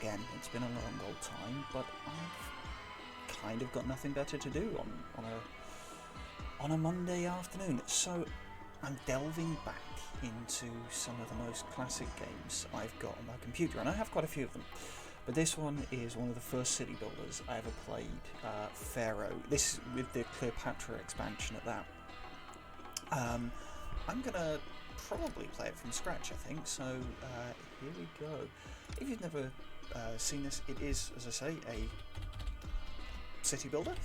again. It's been a long old time, but I've kind of got nothing better to do on a Monday afternoon. So I'm delving back into some of the most classic games I've got on my computer, and I have quite a few of them. But this one is one of the first city builders I ever played, Pharaoh. This with the Cleopatra expansion at that. I'm gonna probably play it from scratch, I think. So here we go. If you've never seen this, it is, as I say, a city builder,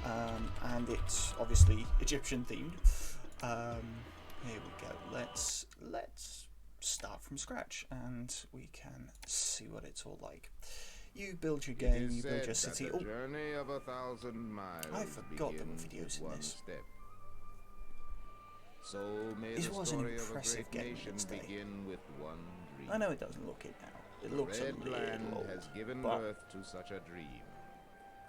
and it's obviously Egyptian themed. Here we go. Let's start from scratch, and we can see what it's all like. You build your game, you build your city. Oh, journey of 1,000 miles. I forgot there were videos in this. Step. So may This the was an story of a impressive great game nation this day. begin with one dream. I know it doesn't look it now. It looks a Red little land old, has given but birth to such a dream.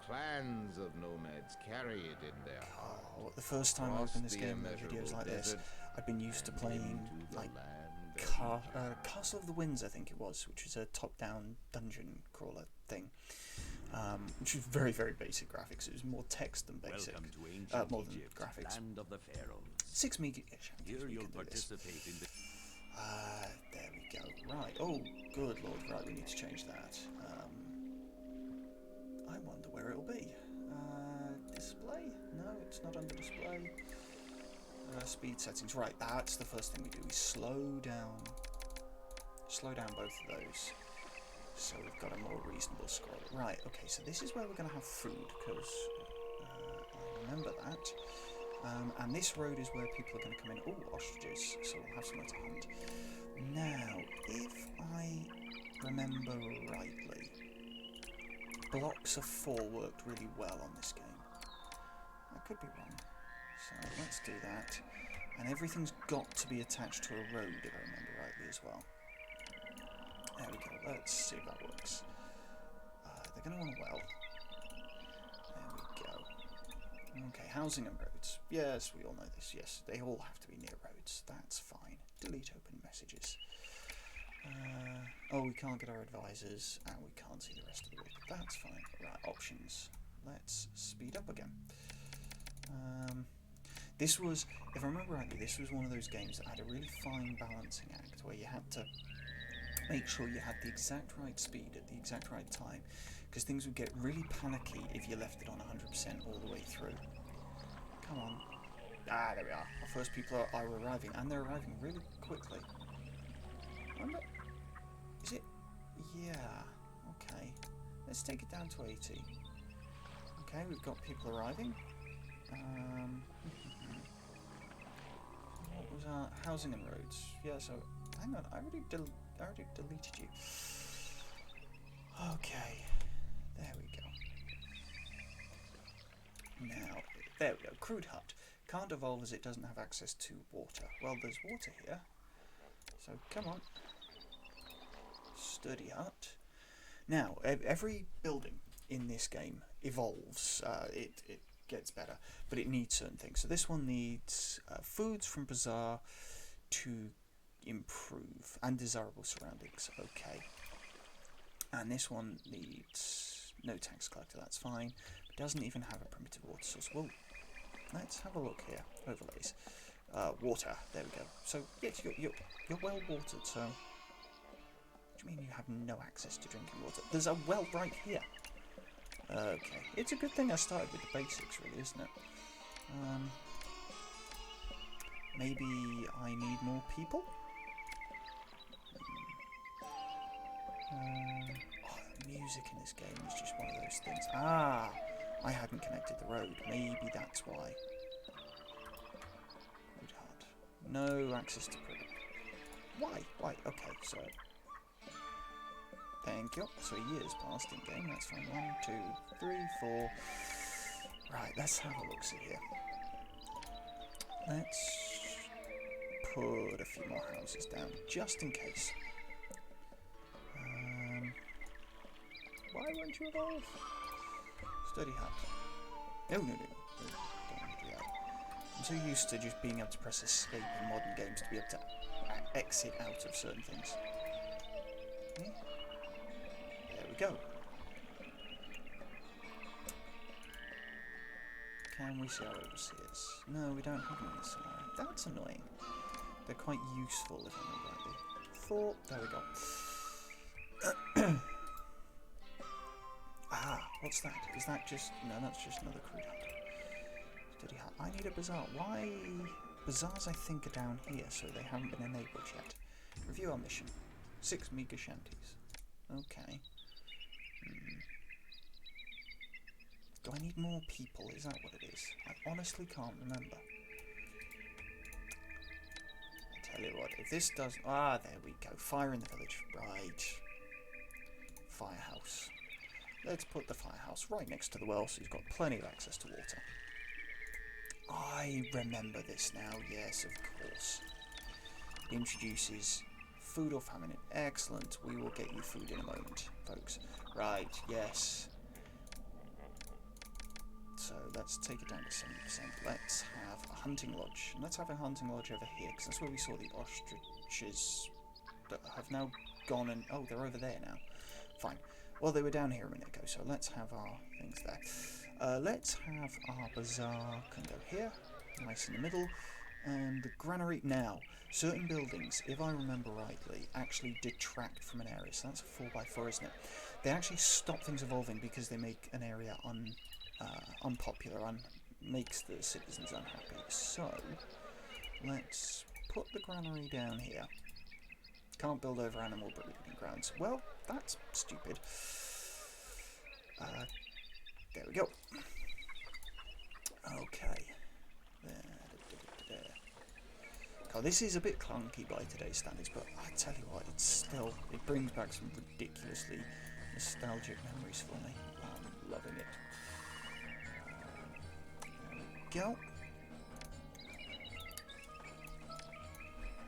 Clans of nomads carry it in their heart. oh, the first time I opened this game, there were videos like this. I've been used to playing like Castle of the Winds, I think it was, which is a top-down dungeon crawler thing, which was very, very basic graphics. It was more text than basic, more than Egypt, graphics. land of the Pharaohs. 6 meg. Here you'll participate in the... There we go. Right. Oh, good lord. Right, we need to change that. I wonder where it'll be. Display? No, it's not under display. Speed settings. Right, that's the first thing we do. We slow down both of those, so we've got a more reasonable scroll. Right. Okay. So this is where we're going to have food, because I remember that. And this road is where people are going to come in. Oh, ostriches. So we'll have somewhere to hunt. Now, if I remember rightly, blocks of 4 worked really well on this game. I could be wrong. So let's do that. And everything's got to be attached to a road, if I remember rightly as well. There we go. Let's see if that works. They're going to want a well. There we go. Okay, housing and roads. Yes, we all know this. Yes, they all have to be near roads. That's fine. Delete open messages. Oh, we can't get our advisors, and we can't see the rest of the world. That's fine. Right, options. Let's speed up again. This was, if I remember rightly, this was one of those games that had a really fine balancing act, where you had to make sure you had the exact right speed at the exact right time, because things would get really panicky if you left it on 100% all the way through. Come on. Ah, there we are. Our first people are arriving, and they're arriving really quickly. Is it? Yeah. Okay. Let's take it down to 80. Okay, we've got people arriving. What was our housing and roads? Yeah, so hang on, I already deleted you. Okay, there we go. Now, there we go. Crude hut. Can't evolve as it doesn't have access to water. Well, there's water here, so come on. Sturdy hut. Now, every building in this game evolves. It gets better, but it needs certain things. So this one needs foods from bazaar to improve, and desirable surroundings. Okay. And this one needs no tax collector. That's fine. It doesn't even have a primitive water source. Well, let's have a look here. Overlays. Water. There we go. So yes, you're well watered. So what do you mean you have no access to drinking water? There's a well right here. Okay, it's a good thing I started with the basics, really, isn't it? Maybe I need more people? Oh, the music in this game is just one of those things. Ah, I hadn't connected the road. Maybe that's why. Road hard. No access to product. Why? Why? Okay, so... Thank you. So a year's passed in game, that's fine. 1, 2, 3, 4. Right, let's have a look see here. Let's put a few more houses down, just in case. Why won't you evolve? Sturdy hut. No, don't want to do that. I'm so used to just being able to press escape in modern games to be able to exit out of certain things. go. Can we see our overseers? No, we don't have any scenario. That's annoying. They're quite useful if I remember rightly. Thought. There we go. Ah, what's that? Is that just... No, that's just another crude hut. Did he have... I need a bazaar. Why... Bazaars, I think, are down here, so they haven't been enabled yet. Review our mission. 6 meager shanties. Okay. Do I need more people? Is that what it is? I honestly can't remember. I tell you what, if this does... Ah, there we go. Fire in the village. Right. Firehouse. Let's put the firehouse right next to the well, so he's got plenty of access to water. I remember this now. Yes, of course. It introduces food or famine. Excellent. We will get you food in a moment, folks. Right, yes. So let's take it down to 70%. Let's have a hunting lodge. And let's have a hunting lodge over here, because that's where we saw the ostriches that have now gone and... Oh, they're over there now. Fine. Well, they were down here a minute ago, so let's have our things there. Let's have our bazaar can go here, nice in the middle. And the granary... Now, certain buildings, if I remember rightly, actually detract from an area. So that's a 4x4, isn't it? They actually stop things evolving because they make an area unpopular and makes the citizens unhappy. So let's put the granary down here. Can't build over animal breeding grounds. Well, that's stupid. There we go. Okay. There. God, this is a bit clunky by today's standards, but I tell you what, it's still, it brings back some ridiculously nostalgic memories for me. I'm loving it. There we go.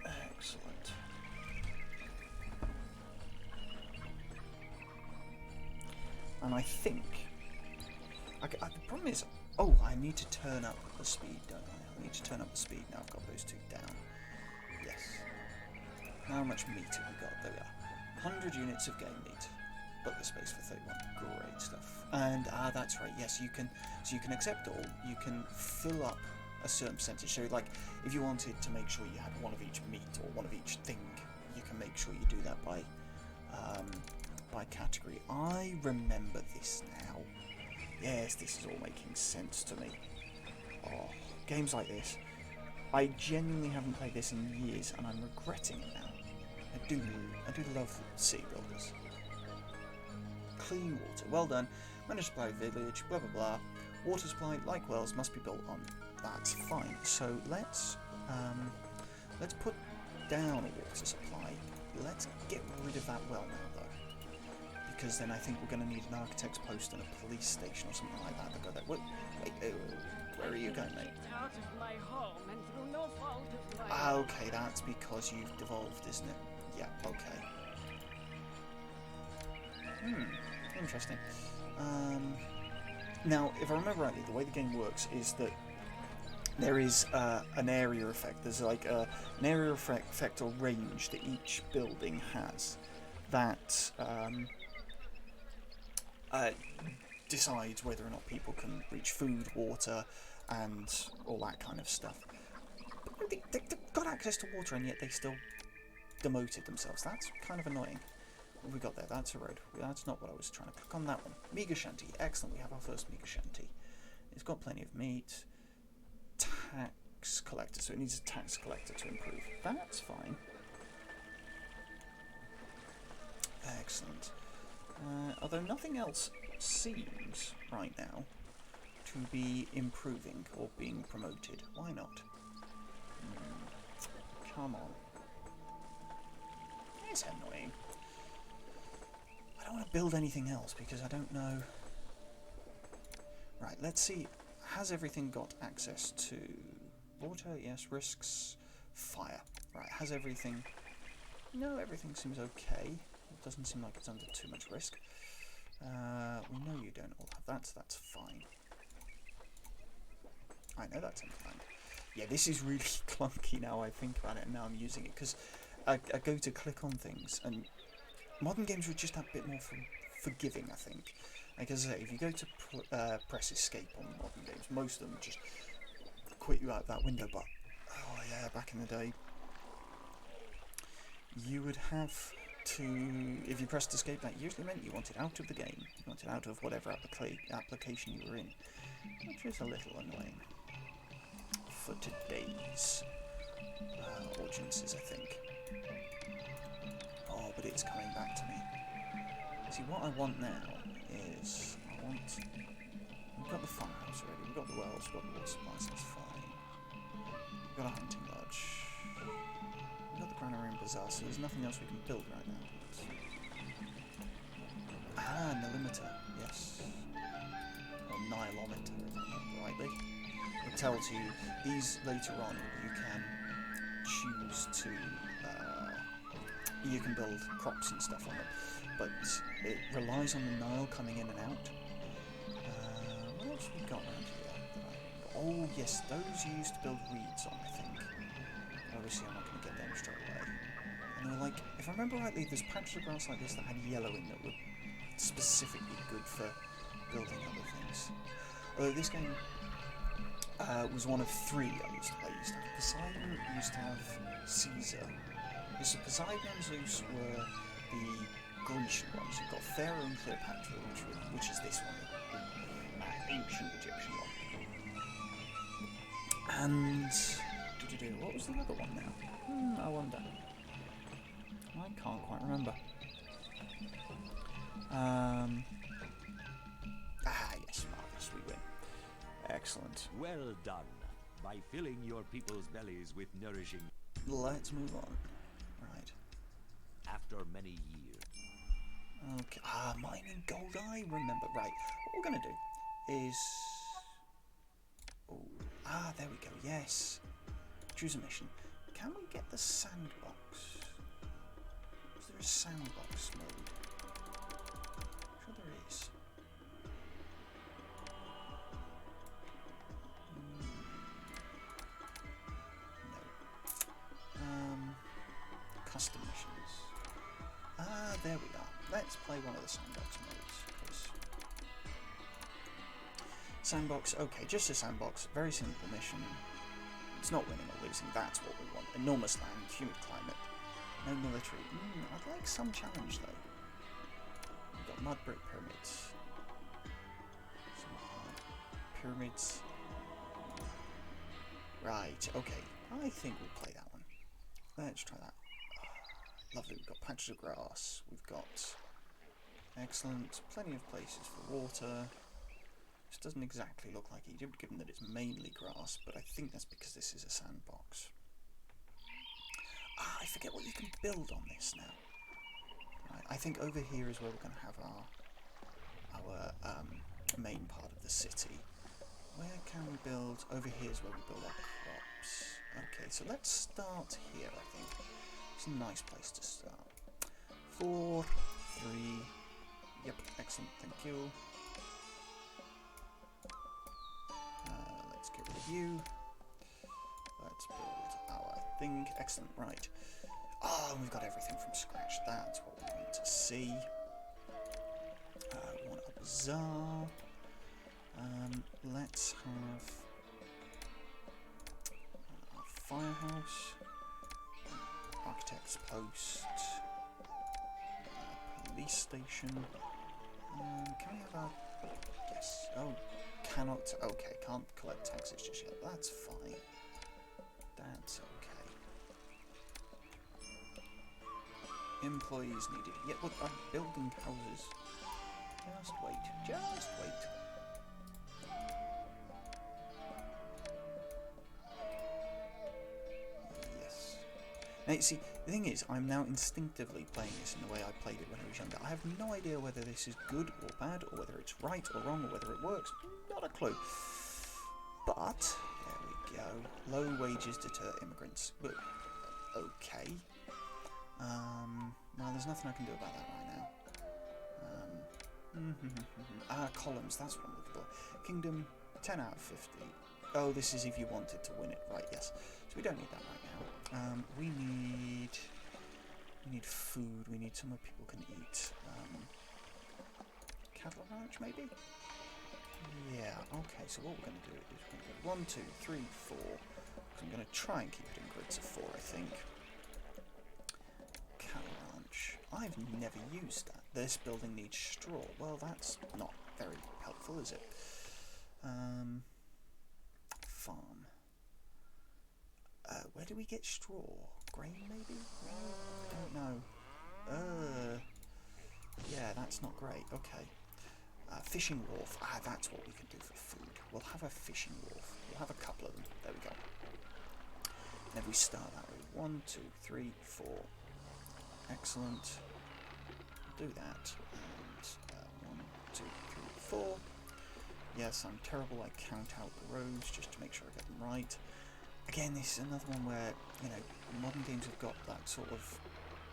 Excellent. And I think... the problem is... Oh, I need to turn up the speed, don't I? I need to turn up the speed now I've got those two down. Yes. How much meat have we got? There we are. 100 units of game meat. But the space for 31. Great stuff. And, that's right, yes, you can... So you can accept all. You can fill up a certain percentage. So, like, if you wanted to make sure you had one of each meat or one of each thing, you can make sure you do that by category. I remember this now. Yes, this is all making sense to me. Oh, games like this. I genuinely haven't played this in years, and I'm regretting it now. I do love city builders. Clean water. Well done. Managed to supply village. Blah blah blah. Water supply, like wells, must be built on. That's fine. So let's put down a water supply. Let's get rid of that well now, though. Because then I think we're going to need an architect's post and a police station or something like that to go there. Wait, where are you going, mate? Out of my home and through no fault of mine. Okay, that's because you've devolved, isn't it? Yeah, okay. Interesting. Now, if I remember rightly, the way the game works is that there is an area effect. There's like an area effect or range that each building has that decides whether or not people can reach food, water, and all that kind of stuff. But they've got access to water, and yet they still demoted themselves. That's kind of annoying. What have we got there? That's a road. That's not what I was trying to click on. That one. Meager shanty. Excellent. We have our first meager shanty. It's got plenty of meat. Tax collector. So it needs a tax collector to improve. That's fine. Excellent. Although nothing else seems right now to be improving or being promoted. Why not? Come on. It's annoying. I don't want to build anything else because I don't know. Right, let's see. Has everything got access to water? Yes. Risks. Fire. Right, has everything... No, everything seems okay. It doesn't seem like it's under too much risk. We know you don't all have that, so that's fine. I know that's unplanned. Yeah, this is really clunky now I think about it and now I'm using it, because I go to click on things and modern games would just have a bit more forgiving, I think. Like as I say, if you go to press escape on modern games, most of them just quit you out that window. But oh yeah, back in the day, you would have to, if you pressed escape, that usually meant you wanted out of the game. You wanted out of whatever application you were in, which is a little annoying for today's audiences, I think. Oh, but it's coming back to me. See, what I want now is, we've got the farmhouse already, we've got the wells, we've got the water supplies, that's fine. We've got a hunting lodge. We've got the granary and bazaar, so there's nothing else we can build right now. Ah, Nilometer, yes. Or Nilometer, if I remember rightly. It tells you, these later on, you can choose to, you can build crops and stuff on them. But it relies on the Nile coming in and out. What else have we got around here? Oh yes, those you used to build reeds on, I think. Obviously I'm not going to get them straight away. And they're like, if I remember rightly, there's patches of grass like this that had yellow in that were specifically good for building other things. Although this game was one of 3 I used to play. Poseidon used to have Caesar. So Poseidon and Zeus were the Grecian ones. You've got Pharaoh and Cleopatra, which is this one, the ancient Egyptian one. And what was the other one now? I wonder. I can't quite remember. Yes, marvellous, we win. Excellent. Well done. By filling your people's bellies with nourishing. Let's move on. Right. After many years. Okay. Mining gold. I remember. Right. What we're gonna do is. Oh. There we go. Yes. Choose a mission. Can we get the sandbox? Is there a sandbox mode? I'm sure there is. No. Custom missions. There we are. Let's play one of the sandbox modes. Sandbox, okay, just a sandbox, very simple mission. It's not winning or losing, that's what we want. Enormous land, humid climate, no military. I'd like some challenge though. We've got mud brick pyramids. Some hard pyramids. Right, okay, I think we'll play that one. Let's try that. Lovely, we've got patches of grass, we've got excellent, plenty of places for water. This doesn't exactly look like Egypt, given that it's mainly grass, but I think that's because this is a sandbox. I forget what you can build on this now. Right, I think over here is where we're going to have our main part of the city. Where can we build? Over here is where we build our crops. Okay, so let's start here, I think. It's a nice place to start. 4, 3, yep, excellent, thank you. Let's get rid of you. Let's build our thing, excellent, right. We've got everything from scratch, that's what we want to see. We want a bazaar. Let's have a firehouse. Architect's post, police station. Can we have a... Yes. Oh, cannot... Okay, can't collect taxes just yet. That's fine. That's okay. Employees needed. Yeah, look, I'm building houses. Just wait. Just wait. Now, you see, the thing is, I'm now instinctively playing this in the way I played it when I was younger. I have no idea whether this is good or bad, or whether it's right or wrong, or whether it works. Not a clue. But, there we go. Low wages deter immigrants. But, okay. Well, there's nothing I can do about that right now. Columns, that's what I'm looking for. Kingdom, 10 out of 50. Oh, this is if you wanted to win it. Right, yes. So we don't need that right now. We need food. We need somewhere people can eat. branch, maybe? Yeah, okay, so what we're going to do is we're going to go 1, 2, 3, 4. I'm going to try and keep it in grids of 4, I think. Cattle ranch. I've never used that. This building needs straw. Well, that's not very helpful, is it? Farm. Where do we get straw? Grain, maybe? I don't know. Yeah, that's not great. Okay. Fishing wharf. That's what we can do for food. We'll have a fishing wharf. We'll have a couple of them. There we go. And if we start that way, 1, 2, 3, 4. Excellent. Do that. And 1, 2, 3, 4. Yes, I'm terrible. I count out the rows just to make sure I get them right. Again, this is another one where, you know, modern games have got that sort of...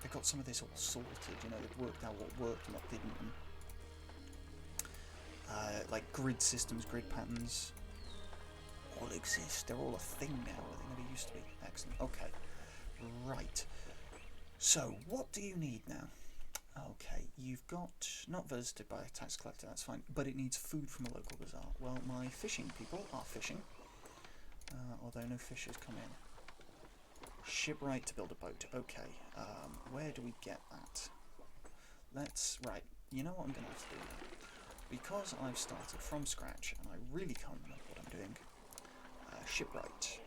They've got some of this all sorted, you know, they've worked out what worked and what didn't. And, like grid systems, grid patterns, all exist. They're all a thing now. They never used to be. Excellent. Okay. Right. So, what do you need now? Okay, you've got... Not visited by a tax collector, that's fine. But it needs food from a local bazaar. Well, my fishing people are fishing. Although no fish has come in. Shipwright to build a boat. Okay. Where do we get that? Right. You know what I'm going to have to do now? Because I've started from scratch and I really can't remember what I'm doing. Shipwright.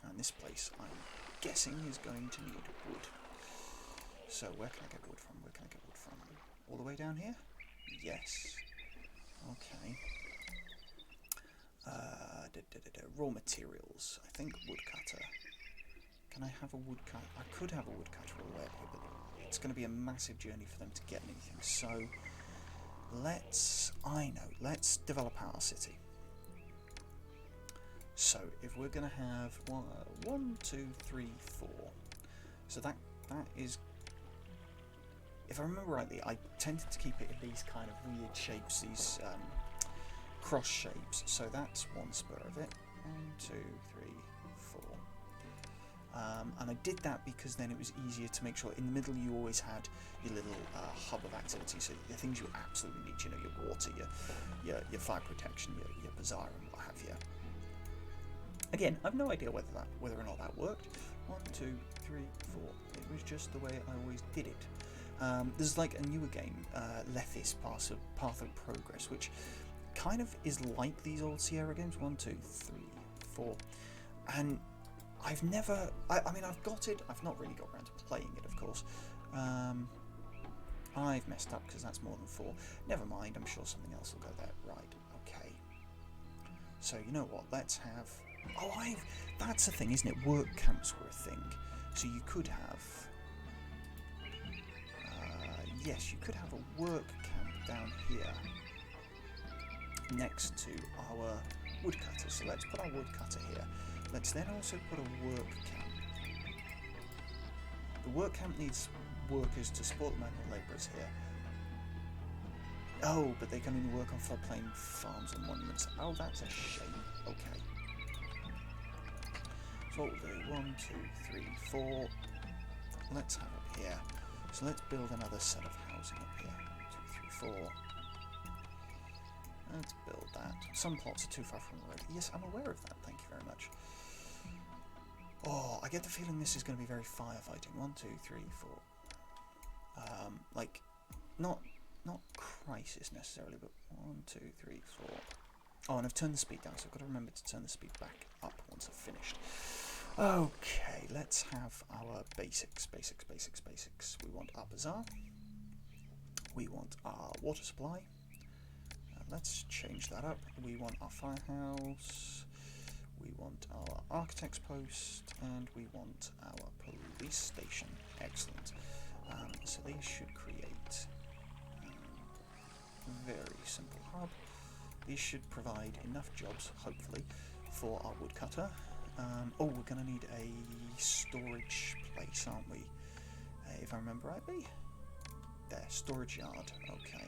And this place, I'm guessing, is going to need wood. So where can I get wood from? Where can I get wood from? All the way down here? Yes. Okay. Raw materials. I think woodcutter. Can I have a woodcutter? I could have a woodcutter all the way up here, but it's going to be a massive journey for them to get anything. So let's develop our city. So if we're going to have 1, 2, 3, 4. So that is, if I remember rightly, I tended to keep it in these kind of weird shapes, these cross shapes. So that's one spur of it. 1, 2, 3, 4. And I did that because then it was easier to make sure in the middle you always had your little hub of activity, so the things you absolutely need, you know, your water, your fire protection, your bazaar and what have you. Again, I've no idea whether or not that worked. 1, 2, 3, 4. It was just the way I always did it. There's like a newer game, Lethis Path of Progress, which kind of is like these old Sierra games. 1, 2, 3, 4. And I've never... I mean, I've got it. I've not really got around to playing it, of course. I've messed up because that's more than 4. Never mind. I'm sure something else will go there. Right. Okay. So, you know what? Let's have... Oh, that's a thing, isn't it? Work camps were a thing. So you could have... yes, you could have a work camp down here next to our woodcutter. So let's put our woodcutter here. Let's then also put a work camp. The work camp needs workers to support the manual labourers here. Oh, but they can only work on floodplain farms and monuments. Oh, that's a shame. Okay. So what we'll do, 1, 2, 3, 4. Let's have it here. So let's build another set of housing up here. 2, 3, 4. Let's build that. Some plots are too far from the road. Yes, I'm aware of that. Thank you very much. Oh, I get the feeling this is going to be very firefighting. 1, 2, 3, 4. Like, not crisis necessarily, but 1, 2, 3, 4. Oh, and I've turned the speed down, so I've got to remember to turn the speed back up once I've finished. Okay, let's have our basics. We want our bazaar. We want our water supply. Let's change that up. We want our firehouse. We want our architect's post. And we want our police station. Excellent. So these should create a very simple hub. These should provide enough jobs, hopefully, for our woodcutter. Oh, we're going to need a storage place, aren't we? If I remember rightly. There, storage yard. Okay.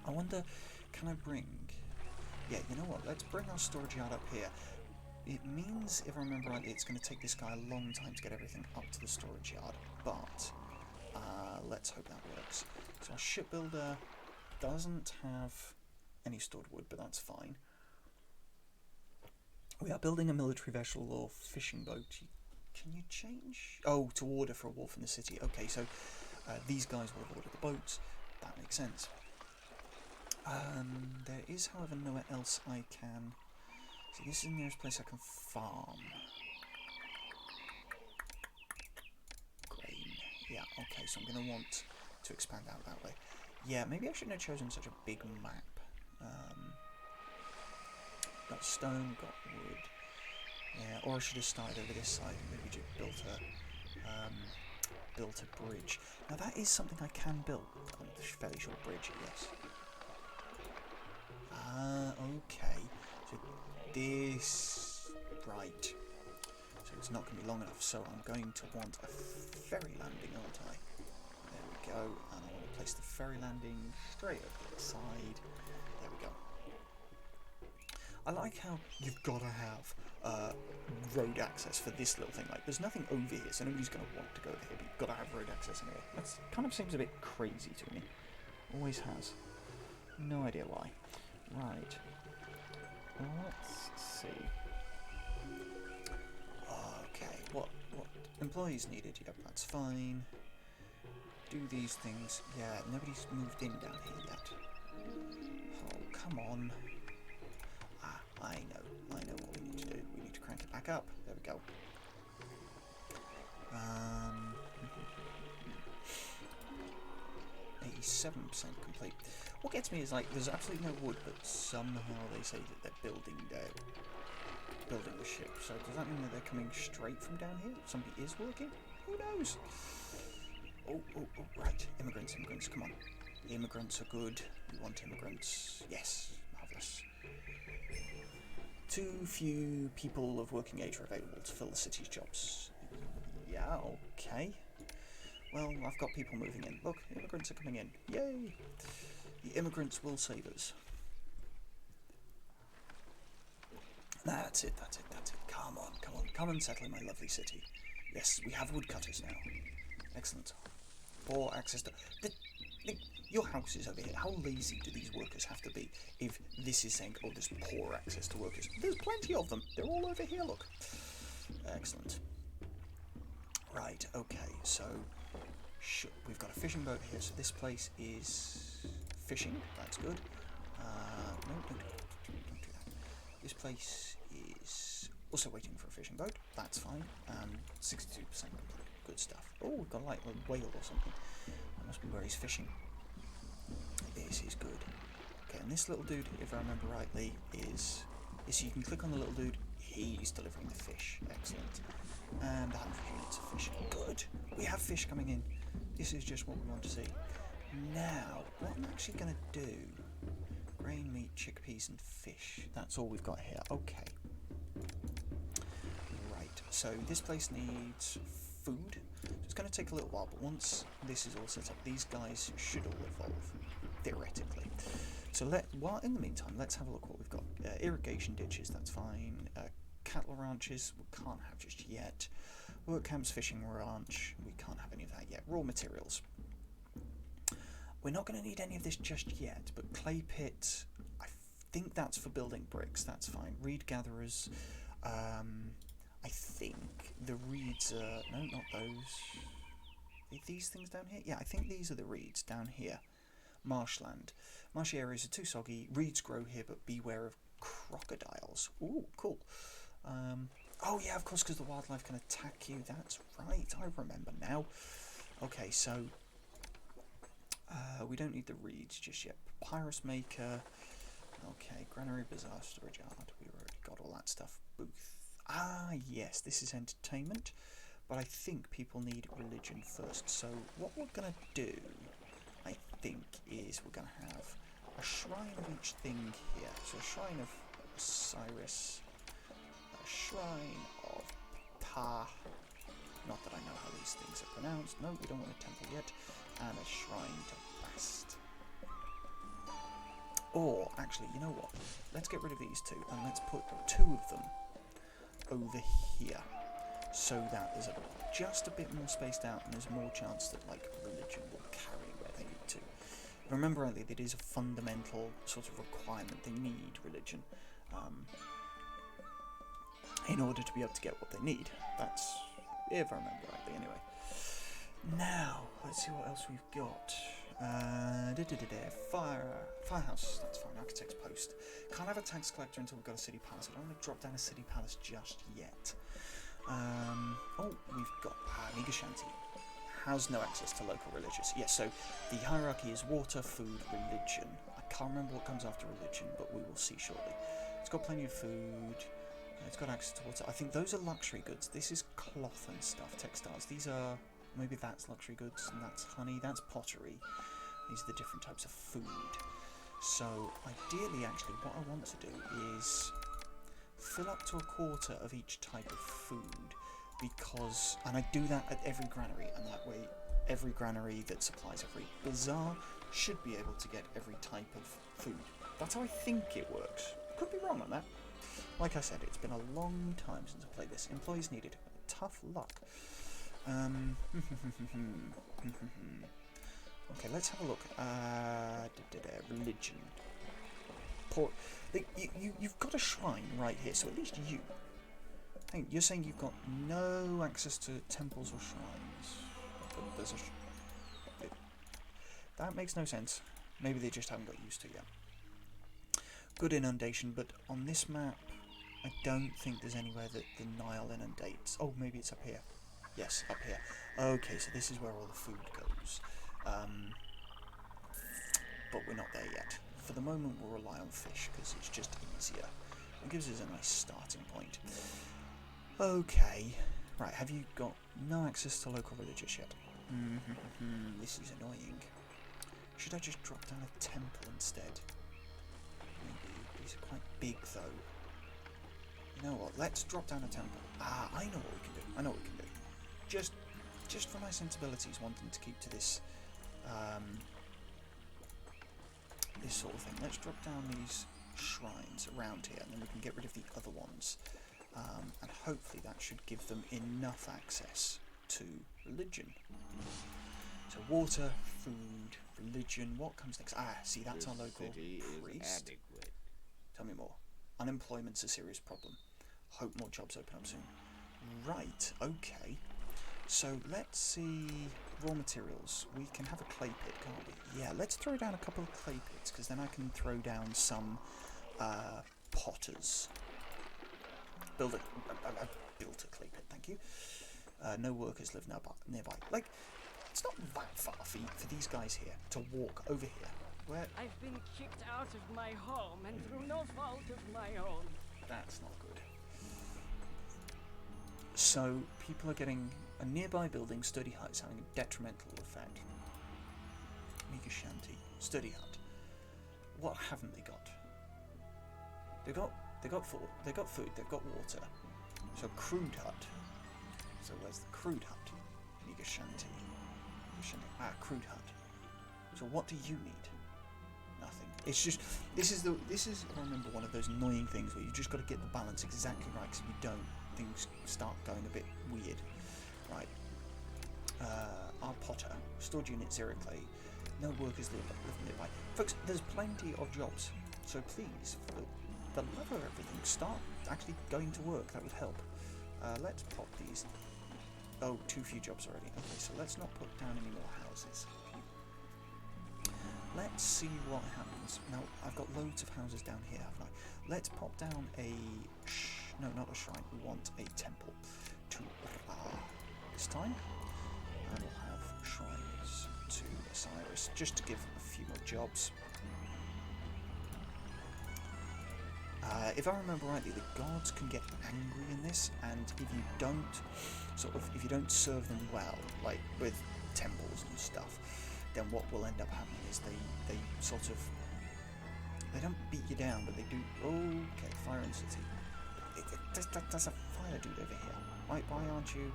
I wonder, can I bring... Yeah, you know what? Let's bring our storage yard up here. It means, if I remember rightly, it's going to take this guy a long time to get everything up to the storage yard. But let's hope that works. So our shipbuilder... doesn't have any stored wood, but that's fine. We are building a military vessel or fishing boat. Can you change? Oh, to order for a wharf in the city. Okay, so these guys will have ordered the boats. That makes sense. There is, however, nowhere else I can... See, this is the nearest place I can farm. Grain. Yeah, okay, so I'm going to want to expand out that way. Yeah, maybe I shouldn't have chosen such a big map. Got stone, got wood. Yeah, or I should have started over this side and maybe just built a bridge. Now that is something I can build. A fairly short bridge, yes. Okay. So this... Right. So it's not going to be long enough, so I'm going to want a ferry landing, aren't I? There we go. And I want to place the ferry landing straight over the side. There we go. I like how you've got to have road access for this little thing. Like, there's nothing over here, so nobody's going to want to go over here, but you've got to have road access anyway. That kind of seems a bit crazy to me. Always has. No idea why. Right. Let's see. Okay, what employees needed? Yep, that's fine. Do these things. Yeah, nobody's moved in down here yet. Oh, come on. I know what we need to do. We need to crank it back up. There we go. 87% complete. What gets me is, like, there's absolutely no wood, but somehow they say that they're building the ship. So does that mean that they're coming straight from down here? Somebody is working? Who knows? Oh, right. Immigrants, come on. The immigrants are good. We want immigrants. Yes, marvellous. Too few people of working age are available to fill the city's jobs. Yeah, okay. Well, I've got people moving in. Look, immigrants are coming in. Yay! The immigrants will save us. That's it. Come and settle in my lovely city. Yes, we have woodcutters now. Excellent. Poor access to... Your house is over here. How lazy do these workers have to be if this is saying, oh, there's poor access to workers? There's plenty of them. They're all over here, look. Excellent. Right, okay, so... we've got a fishing boat here, so this place is fishing. That's good. No, don't do that. This place is also waiting for a fishing boat. That's fine. 62% complete. Good stuff. Oh, we've got like a whale or something. That must be where he's fishing. This is good. Okay, and this little dude, if I remember rightly, is so you can click on the little dude. He's delivering the fish. Excellent. And 100 units of fish. Good. We have fish coming in. This is just what we want to see. Now, what I'm actually going to do... Grain, meat, chickpeas and fish. That's all we've got here. Okay. Right, so this place needs food. So it's going to take a little while, but once this is all set up, these guys should all evolve, theoretically. So while in the meantime, let's have a look what we've got. Irrigation ditches, that's fine. Cattle ranches, we can't have just yet. Work camps, fishing ranch, we can't have any of that yet. Raw materials. We're not going to need any of this just yet, but clay pit, I think that's for building bricks, that's fine. Reed gatherers, I think the reeds are... No, not those. Are these things down here? Yeah, I think these are the reeds down here. Marshland. Marshy areas are too soggy. Reeds grow here, but beware of crocodiles. Ooh, cool. Oh yeah, of course, because the wildlife can attack you. That's right, I remember now. Okay, so... we don't need the reeds just yet. Papyrus maker. Okay, granary, bazaar, storage yard. We already got all that stuff. Booth. Ah, yes, this is entertainment. But I think people need religion first. So what we're going to do, I think, is we're going to have a shrine of each thing here. So a shrine of Osiris, a shrine of Ptah. Not that I know how these things are pronounced. No, we don't want a temple yet. And a shrine to Bast. Or, actually, you know what? Let's get rid of these two and let's put two of them over here. So that there's just a bit more spaced out and there's more chance that, like, religion will carry where they need to. Remember rightly, that is a fundamental sort of requirement. They need religion in order to be able to get what they need. That's, if I remember rightly, anyway. Now, let's see what else we've got. Firehouse, that's fine, Architect's Post. Can't have a tax collector until we've got a city palace. I don't want to drop down a city palace just yet. Oh, we've got Niga Shanty. Has no access to local religious. Yes, so the hierarchy is water, food, religion. I can't remember what comes after religion, but we will see shortly. It's got plenty of food. It's got access to water. I think those are luxury goods. This is cloth and stuff, textiles. These are... Maybe that's luxury goods, and that's honey, that's pottery. These are the different types of food. So, ideally, actually, what I want to do is fill up to a quarter of each type of food, because, and I do that at every granary, and that way, every granary that supplies every bazaar should be able to get every type of food. That's how I think it works. Could be wrong on that. Like I said, it's been a long time since I played this. Employees needed. Tough luck. Okay, let's have a look. Religion. You've got a shrine right here, so at least you. Hang on, you're saying you've got no access to temples or shrines. But there's that makes no sense. Maybe they just haven't got used to it yet. Good inundation, but on this map, I don't think there's anywhere that the Nile inundates. Oh, maybe it's up here. Yes, up here. Okay, so this is where all the food goes. But we're not there yet. For the moment, we'll rely on fish, because it's just easier. It gives us a nice starting point. Okay. Right, have you got no access to local religious yet? This is annoying. Should I just drop down a temple instead? Maybe. These are quite big, though. You know what? Let's drop down a temple. Ah, I know what we can do. I know what we can do. Just for my sensibilities, wanting to keep to this this sort of thing. Let's drop down these shrines around here, and then we can get rid of the other ones, and hopefully that should give them enough access to religion. So water, food, religion. What comes next? Ah, see, that's our local priest. Tell me more. Unemployment's a serious problem. Hope more jobs open up soon. Right. Okay. So let's see raw materials. We can have a clay pit, can't we? Yeah, let's throw down a couple of clay pits, because then I can throw down some potters. Built a clay pit, thank you. No workers live nearby. Like, it's not that far for these guys here to walk over here. Where? I've been kicked out of my home, and through no fault of my own. That's not good. So, people are getting a nearby building, sturdy hut, is having a detrimental effect. Niga Shanty, sturdy hut. What haven't they got? They got food, they've got water. So crude hut. So where's the crude hut? Niga Shanty. Ah, crude hut. So what do you need? Nothing. It's just this is I remember one of those annoying things where you just got to get the balance exactly right, because if you don't, things start going a bit weird. Right. Our potter, storage unit 0 clay. No workers live nearby. Folks, there's plenty of jobs, so please, for the love of everything, start actually going to work. That would help. Let's pop these. Oh, too few jobs already. Okay, so let's not put down any more houses. Let's see what happens. Now, I've got loads of houses down here, haven't I? Let's pop down a... no, not a shrine. We want a temple to this time. And we'll have shrines to Osiris, just to give a few more jobs. If I remember rightly, the gods can get angry in this, and if you don't serve them well, like with temples and stuff, then what will end up happening is they sort of, they don't beat you down, but they do. Okay, fire in city. There's a fire dude over here. Why aren't you?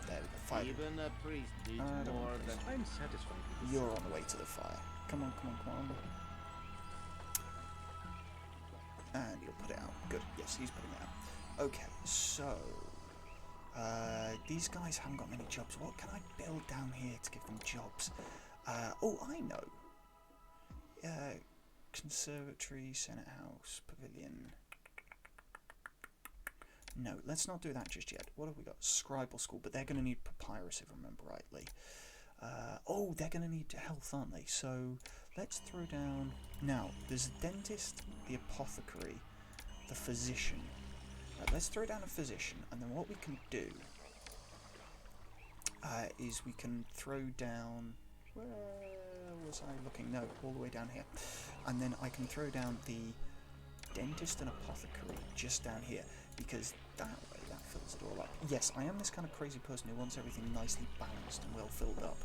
There we go. Fire. Even a priest needs more than I'm satisfied with this. You're on the way to the fire. Come on. And you'll put it out. Good. Yes, he's putting it out. Okay, so these guys haven't got many jobs. What can I build down here to give them jobs? Oh, I know. Conservatory, Senate House, Pavilion. No, let's not do that just yet. What have we got? Scribal School, but they're going to need papyrus if I remember rightly. Oh, they're going to need health, aren't they? So let's throw down... Now, there's a dentist, the apothecary, the physician. Right, let's throw down a physician, and then what we can do is we can throw down... Where was I looking? No, all the way down here. And then I can throw down the dentist and apothecary just down here, because that way that fills it all up. Yes, I am this kind of crazy person who wants everything nicely balanced and well filled up.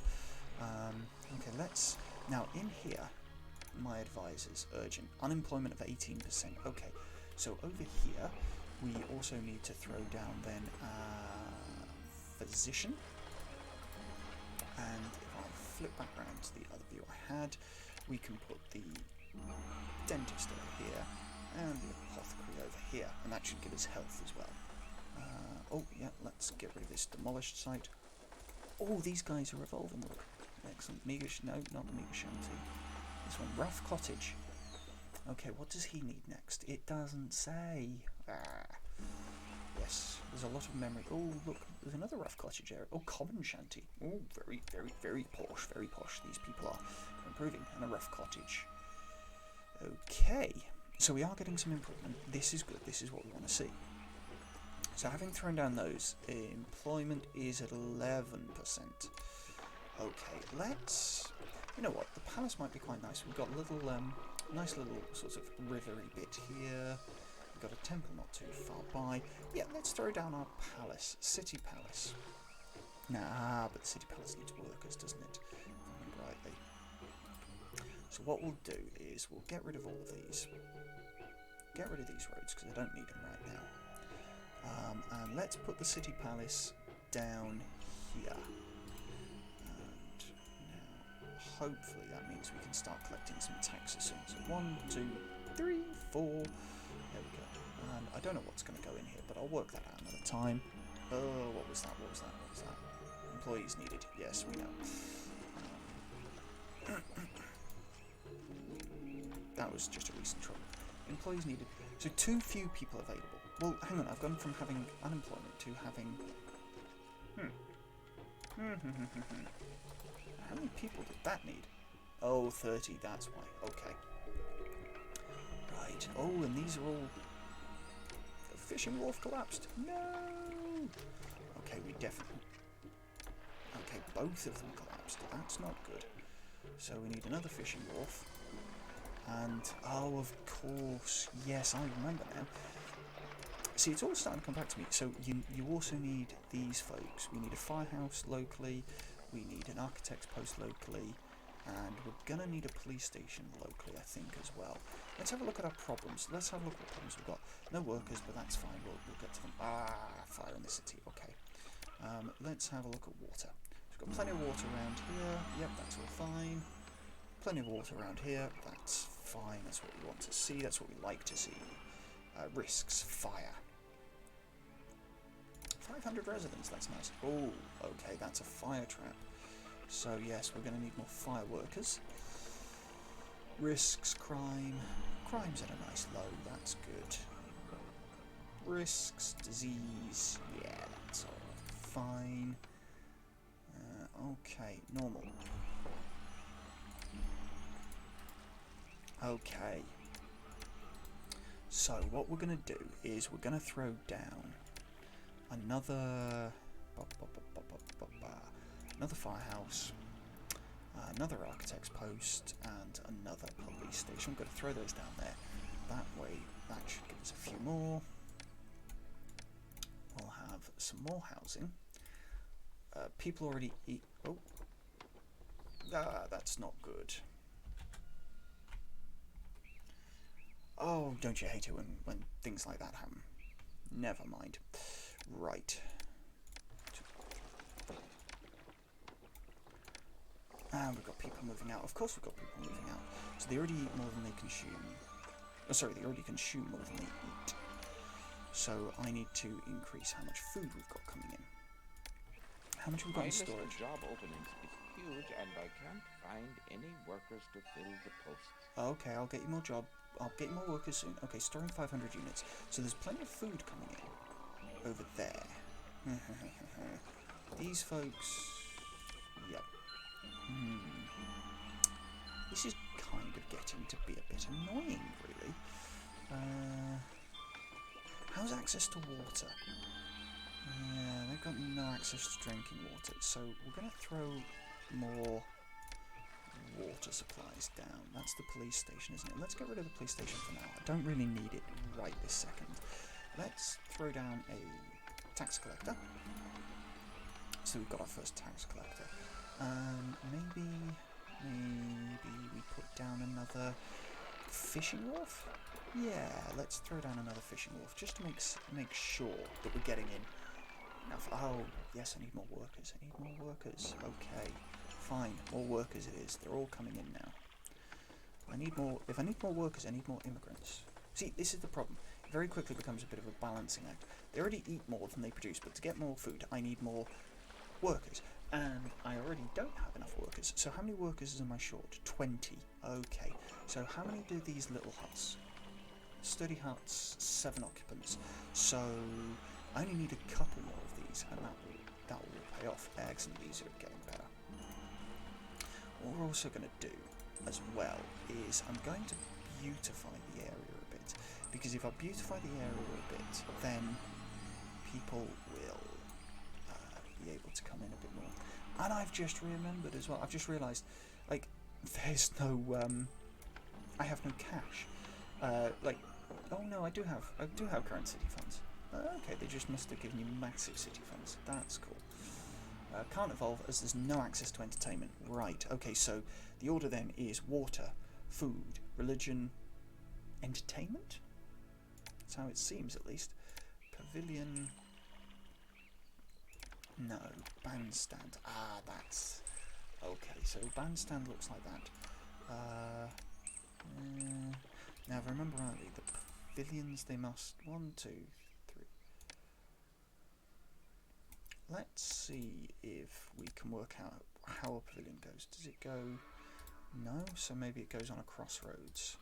Okay, let's... Now, in here, my advisors, urgent. Unemployment of 18%. Okay, so over here, we also need to throw down then physician. And if I flip back around to the other view I had, we can put the dentist over here and the apothecary over here, and that should give us health as well. Oh yeah, let's get rid of this demolished site. Oh, these guys are revolving. Look, excellent. No, not the Meagher Shanty. This one, Rough Cottage. Okay, what does he need next? It doesn't say. Yes, there's a lot of memory. Oh, look, there's another Rough Cottage area. Oh, Common Shanty. Oh, very, very, very posh. Very posh. These people are improving. And a Rough Cottage. Okay, so we are getting some improvement. This is good. This is what we want to see. So having thrown down those, employment is at 11%. Okay, let's... You know what? The palace might be quite nice. We've got a little, nice little sort of rivery bit here. We've got a temple not too far by. Yeah, let's throw down our palace. City Palace. Nah, but the City Palace needs workers, doesn't it? If I remember rightly. So what we'll do is we'll get rid of all of these. Get rid of these roads because I don't need them right now. And let's put the City Palace down here. And now, hopefully that means we can start collecting some taxes soon. So 1, 2, 3, 4. There we go. And I don't know what's going to go in here, but I'll work that out another time. Oh, what was that? What was that? What was that? Employees needed. Yes, we know. That was just a recent trouble. Employees needed. So too few people available. Well, hang on. I've gone from having unemployment to having... How many people did that need? Oh, 30. That's why. Okay. Right. Oh, and these are all... The fishing wharf collapsed. No! Okay, we definitely... Okay, both of them collapsed. That's not good. So we need another fishing wharf. And, oh, of course, yes, I remember now. See, it's all starting to come back to me. So you also need these folks. We need a firehouse locally. We need an architect's post locally. And we're going to need a police station locally, I think, as well. Let's have a look at our problems. Let's have a look at what problems we've got. No workers, but that's fine. We'll get to them. Fire in the city. Okay. Let's have a look at water. We've got plenty of water around here. Yep, that's all fine. Plenty of water around here. That's fine. That's what we want to see. That's what we like to see. Risks. Fire. 500 residents. That's nice. Oh, okay. That's a fire trap. So, yes, we're going to need more fire workers. Risks. Crime. Crime's at a nice low. That's good. Risks. Disease. Yeah, that's all fine. Okay. Normal. Okay, so what we're going to do is we're going to throw down another firehouse, another architect's post, and another police station. I'm going to throw those down there. That way, that should give us a few more. We'll have some more housing. People already eat... Oh, that's not good. Oh, don't you hate it when things like that happen? Never mind. Right. And we've got people moving out. Of course we've got people moving out. So they already eat more than they consume. Oh, sorry, they already consume more than they eat. So I need to increase how much food we've got coming in. How much we've got in storage? Job openings huge, and I can't find any workers to fill the posts. Okay, I'll get you more I'll get you more workers soon. Okay, storing 500 units. So there's plenty of food coming in over there. These folks... Yep. This is kind of getting to be a bit annoying, really. How's access to water? Yeah, they've got no access to drinking water, so we're going to throw more water supplies down. That's the police station, isn't it? Let's get rid of the police station for now. I don't really need it right this second. Let's throw down a tax collector. So we've got our first tax collector. Maybe we put down another fishing wharf? Yeah, let's throw down another fishing wharf just to make sure that we're getting in enough. Oh, yes, I need more workers. I need more workers. Okay, fine. More workers it is. They're all coming in now. I need more. If I need more workers, I need more immigrants. See, this is the problem. It very quickly becomes a bit of a balancing act. They already eat more than they produce, but to get more food, I need more workers. And I already don't have enough workers. So how many workers am I short? 20. Okay. So how many do these little huts? Sturdy huts, 7 occupants. So I only need a couple more of these, and that will pay off. Excellent, these are getting better. What we're also going to do as well is I'm going to beautify the area a bit, because if I beautify the area a bit, then people will be able to come in a bit more. And I've just remembered as well. I've just realised, like, there's no I have no cash. Oh no, I do have current city funds. Okay, they just must have given you massive city funds. That's cool. Can't evolve as there's no access to entertainment. Right, okay, so the order then is water, food, religion, entertainment? That's how it seems, at least. Pavilion... No, bandstand. Ah, that's... Okay, so bandstand looks like that. Now, if I remember rightly, the pavilions, they must... 1, 2, 3... Let's see if we can work out how a pavilion goes. Does it go... No, so maybe it goes on a crossroads.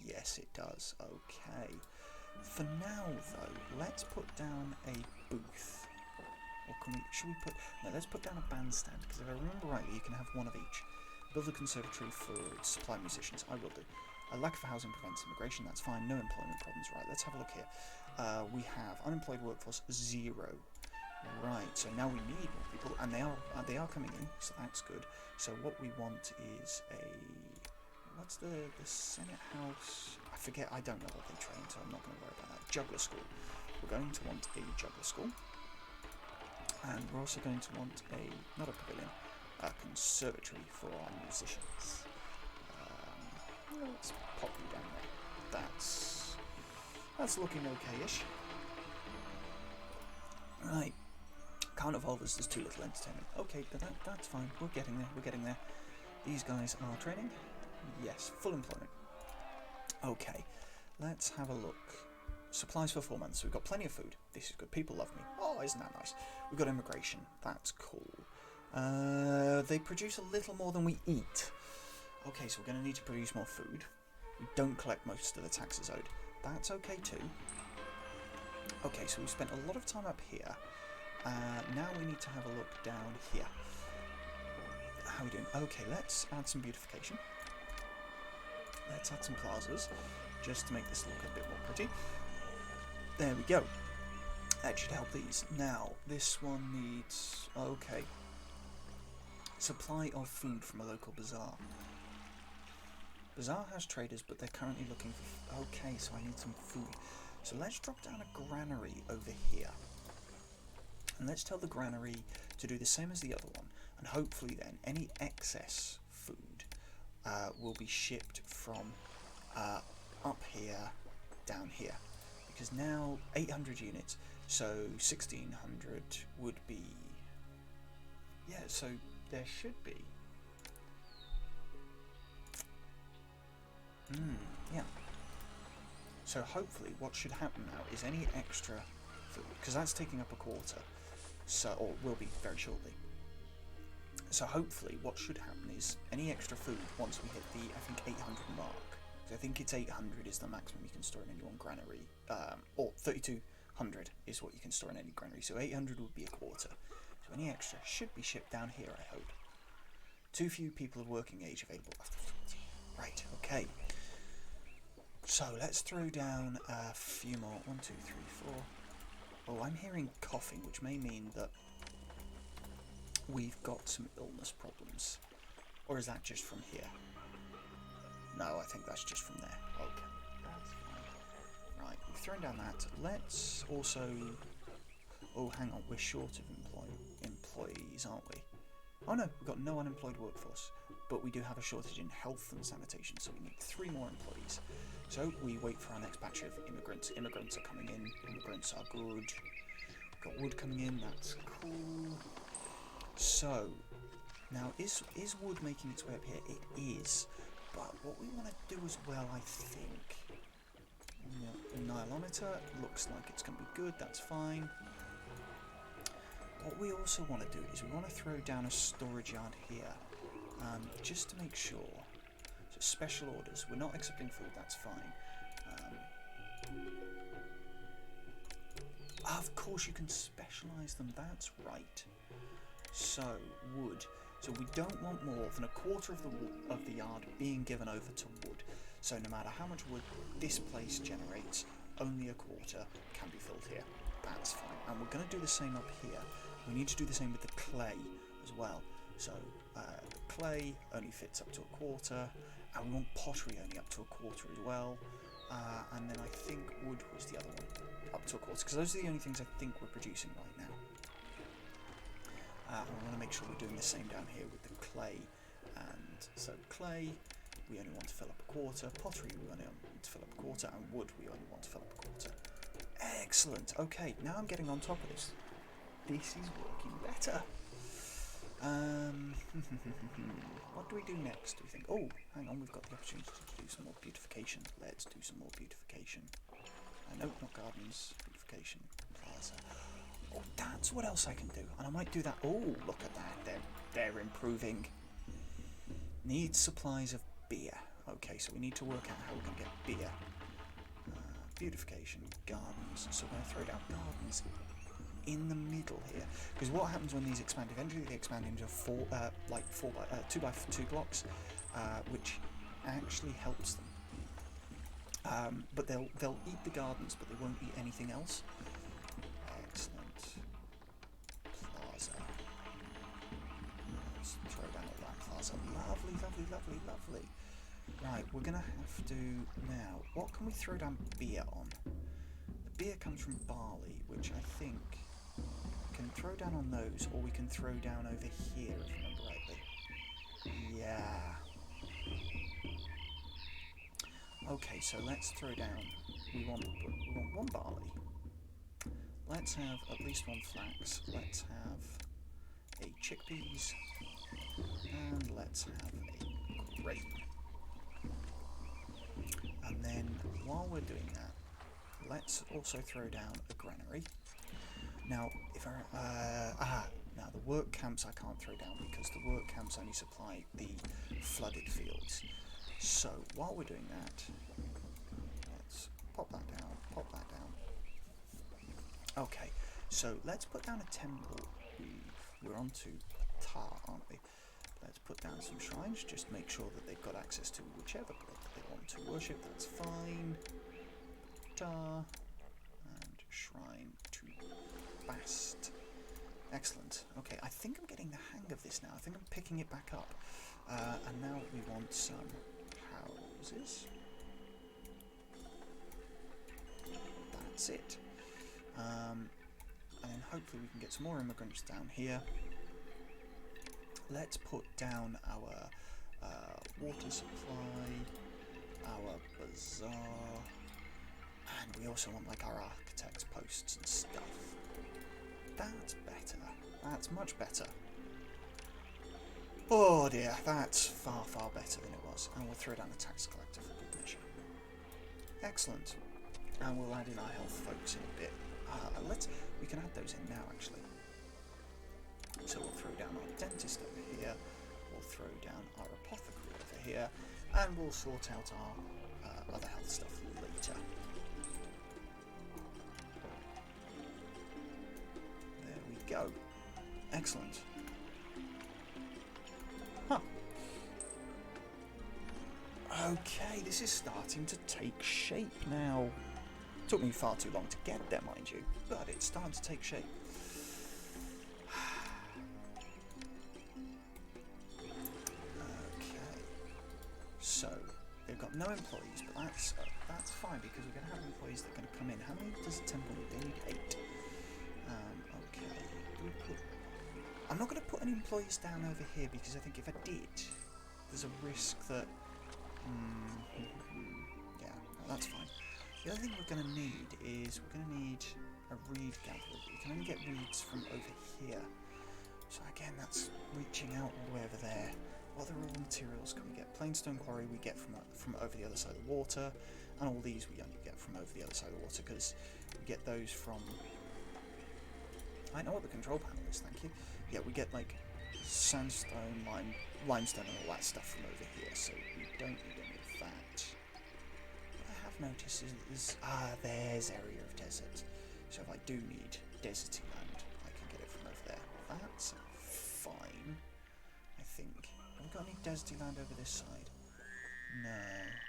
Yes, it does. Okay. For now, though, let's put down a booth. Or should we put... No, let's put down a bandstand, because if I remember rightly, you can have one of each. Build a conservatory for supply musicians. I will do. A lack of housing prevents immigration. That's fine. No employment problems. Right, let's have a look here. We have unemployed workforce 0. Right, so now we need more people, and they are coming in, so that's good. So what we want is a... What's the Senate House? I forget. I don't know what they train, so I'm not going to worry about that. Juggler School. We're going to want a Juggler School. And we're also going to want not a pavilion, a conservatory for our musicians. Let's pop you down there. That's looking okay-ish. Right. Can't evolve as there's too little entertainment. Okay, but that's fine. We're getting there. These guys are training. Yes, full employment. Okay, let's have a look. Supplies for 4 months. We've got plenty of food. This is good. People love me. Oh, isn't that nice? We've got immigration. That's cool. They produce a little more than we eat. Okay, so we're going to need to produce more food. We don't collect most of the taxes owed. That's okay too. Okay, so we've spent a lot of time up here. Now we need to have a look down here. How are we doing? Okay, let's add some beautification. Let's add some plazas, just to make this look a bit more pretty. There we go. That should help these. Now, this one needs... Okay. Supply of food from a local bazaar. Bazaar has traders, but they're currently looking for... Okay, so I need some food. So let's drop down a granary over here. And let's tell the granary to do the same as the other one. And hopefully then, any excess food will be shipped from up here down here. Because now 800 units, so 1600 would be... Yeah, so there should be... yeah. So hopefully what should happen now is any extra food, because that's taking up a quarter, so, or will be very shortly. So hopefully what should happen is any extra food once we hit the, I think, 800 mark. So I think it's 800 is the maximum you can store in any one granary, or 3200 is what you can store in any granary. So 800 would be a quarter. So any extra should be shipped down here, I hope. Too few people of working age available after 40. Right, okay. So let's throw down a few more. 1, 2, 3, 4. Oh, I'm hearing coughing, which may mean that we've got some illness problems. Or is that just from here? No, I think that's just from there. Okay, that's fine. Right, we've thrown down that. Let's also... Oh, hang on, we're short of employees, aren't we? Oh no, we've got no unemployed workforce. But we do have a shortage in health and sanitation, so we need 3 more employees. So we wait for our next batch of immigrants. Immigrants are coming in. Immigrants are good. We've got wood coming in, that's cool. So, now is wood making its way up here? It is. But what we want to do as well, I think... The nilometer looks like it's going to be good, that's fine. What we also want to do is we want to throw down a storage yard here. Just to make sure. So special orders, we're not accepting food, that's fine. Of course you can specialise them, that's right. So, wood. So we don't want more than a quarter of the yard being given over to wood. So no matter how much wood this place generates, only a quarter can be filled here. That's fine. And we're going to do the same up here. We need to do the same with the clay as well. So clay only fits up to a quarter, and we want pottery only up to a quarter as well. And then I think wood was the other one, up to a quarter, because those are the only things I think we're producing right now. And we want to make sure we're doing the same down here with the clay. And so clay, we only want to fill up a quarter. Pottery, we only want to fill up a quarter. And wood, we only want to fill up a quarter. Excellent. Okay, now I'm getting on top of this. This is working better. What do we do next, do we think? Oh, hang on, we've got the opportunity to do some more beautification. Let's do some more beautification. No, not gardens. Beautification. Plaza. Oh, that's what else I can do. And I might do that. Oh, look at that. They're improving. Needs supplies of beer. Okay, so we need to work out how we can get beer. Beautification. Gardens. So we're going to throw down gardens in the middle here. Because what happens when these expand? Eventually they expand into 2 by 2 blocks, which actually helps them. But they'll eat the gardens, but they won't eat anything else. Excellent. Plaza. Let's throw down all that plaza. Lovely, lovely, lovely, lovely. Right, we're gonna have to now. What can we throw down beer on? The beer comes from barley, which I think can throw down on those, or we can throw down over here, if I remember rightly. Yeah. Okay, so let's throw down. We want 1 barley. Let's have at least 1 flax. Let's have a chickpeas, and let's have a grape. And then while we're doing that, let's also throw down a granary. Now, if now the work camps I can't throw down because the work camps only supply the flooded fields. So while we're doing that, let's pop that down, pop that down. Okay, so let's put down a temple. We're on to Tar, aren't we? Let's put down some shrines, just make sure that they've got access to whichever god they want to worship, that's fine. Tar, and shrine to Bast. Excellent. Okay, I think I'm getting the hang of this now. I think I'm picking it back up. And now we want some houses. That's it. And then hopefully we can get some more immigrants down here. Let's put down our water supply, our bazaar, and we also want like our architect's posts and stuff. That's better. That's much better. Oh dear, that's far, far better than it was. And we'll throw down a tax collector for good measure. Excellent. And we'll add in our health folks in a bit. We can add those in now actually. So we'll throw down our dentist over here, we'll throw down our apothecary over here, and we'll sort out our other health stuff later. There we go. Excellent. Huh. Okay, this is starting to take shape now. It took me far too long to get there, mind you, but it's starting to take shape. Okay. So, they've got no employees, but that's fine because we're going to have employees that are going to come in. How many does a temple need? They need 8. Okay. Do we put... I'm not going to put any employees down over here because I think if I did, there's a risk that... yeah, that's fine. The other thing we're going to need is we're going to need a reed gatherer. We can only get reeds from over here. So again, that's reaching out all the way over there. What other raw materials can we get? Plainstone quarry we get from over the other side of the water, and all these we only get from over the other side of the water because we get those from... I know what the control panel is, thank you. Yeah, we get like sandstone, limestone and all that stuff from over here, so we don't need any of that. What I have noticed is there's area of desert. So if I do need deserty land, I can get it from over there. That's fine, I think. Have we got any deserty land over this side? No,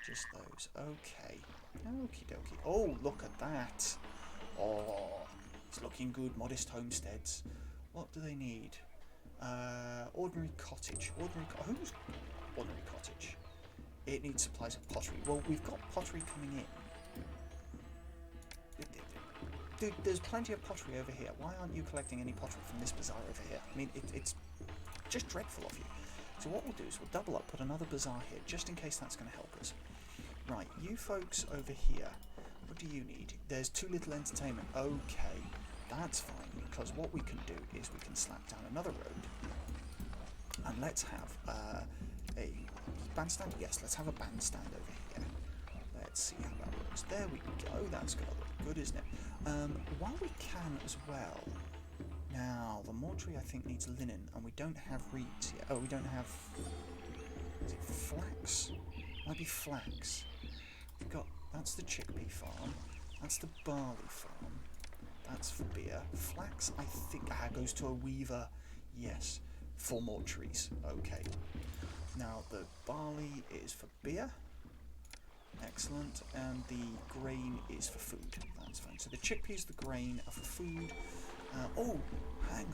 just those. Okay. Okie dokie. Oh, look at that. Oh, it's looking good. Modest homesteads. What do they need? Ordinary cottage. Who's ordinary cottage? It needs supplies of pottery. Well, we've got pottery coming in. Dude, there's plenty of pottery over here. Why aren't you collecting any pottery from this bazaar over here? I mean, it's just dreadful of you. So what we'll do is we'll double up, put another bazaar here, just in case that's going to help us. Right, you folks over here, what do you need? There's too little entertainment. Okay, that's fine, because what we can do is we can slap down another road. And let's have a bandstand. Yes, let's have a bandstand over here. Let's see how that works. There we go. That's going to look good, isn't it? While we can as well. Now, the mortuary I think needs linen, and we don't have reeds yet. Oh, we don't have... Is it flax? Might be flax. We've got... That's the chickpea farm. That's the barley farm. That's for beer. Flax, I think, goes to a weaver. Yes, for mortuaries. Okay. Now, the barley is for beer. Excellent. And the grain is for food. That's fine. So the chickpeas, the grain are for food. Oh, hang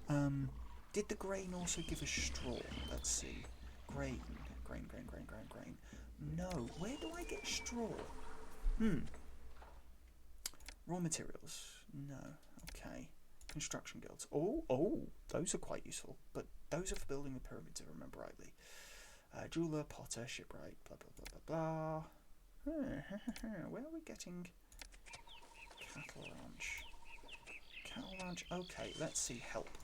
on. Did the grain also give us straw? Let's see. Grain. No. Where do I get straw? Raw materials. No. Okay. Construction guilds. Oh, those are quite useful. But those are for building the pyramids, if I remember rightly. Jeweler, potter, shipwright, blah, blah, blah, blah, blah. Where are we getting cattle ranch? Cattle ranch. Okay, let's see. Help.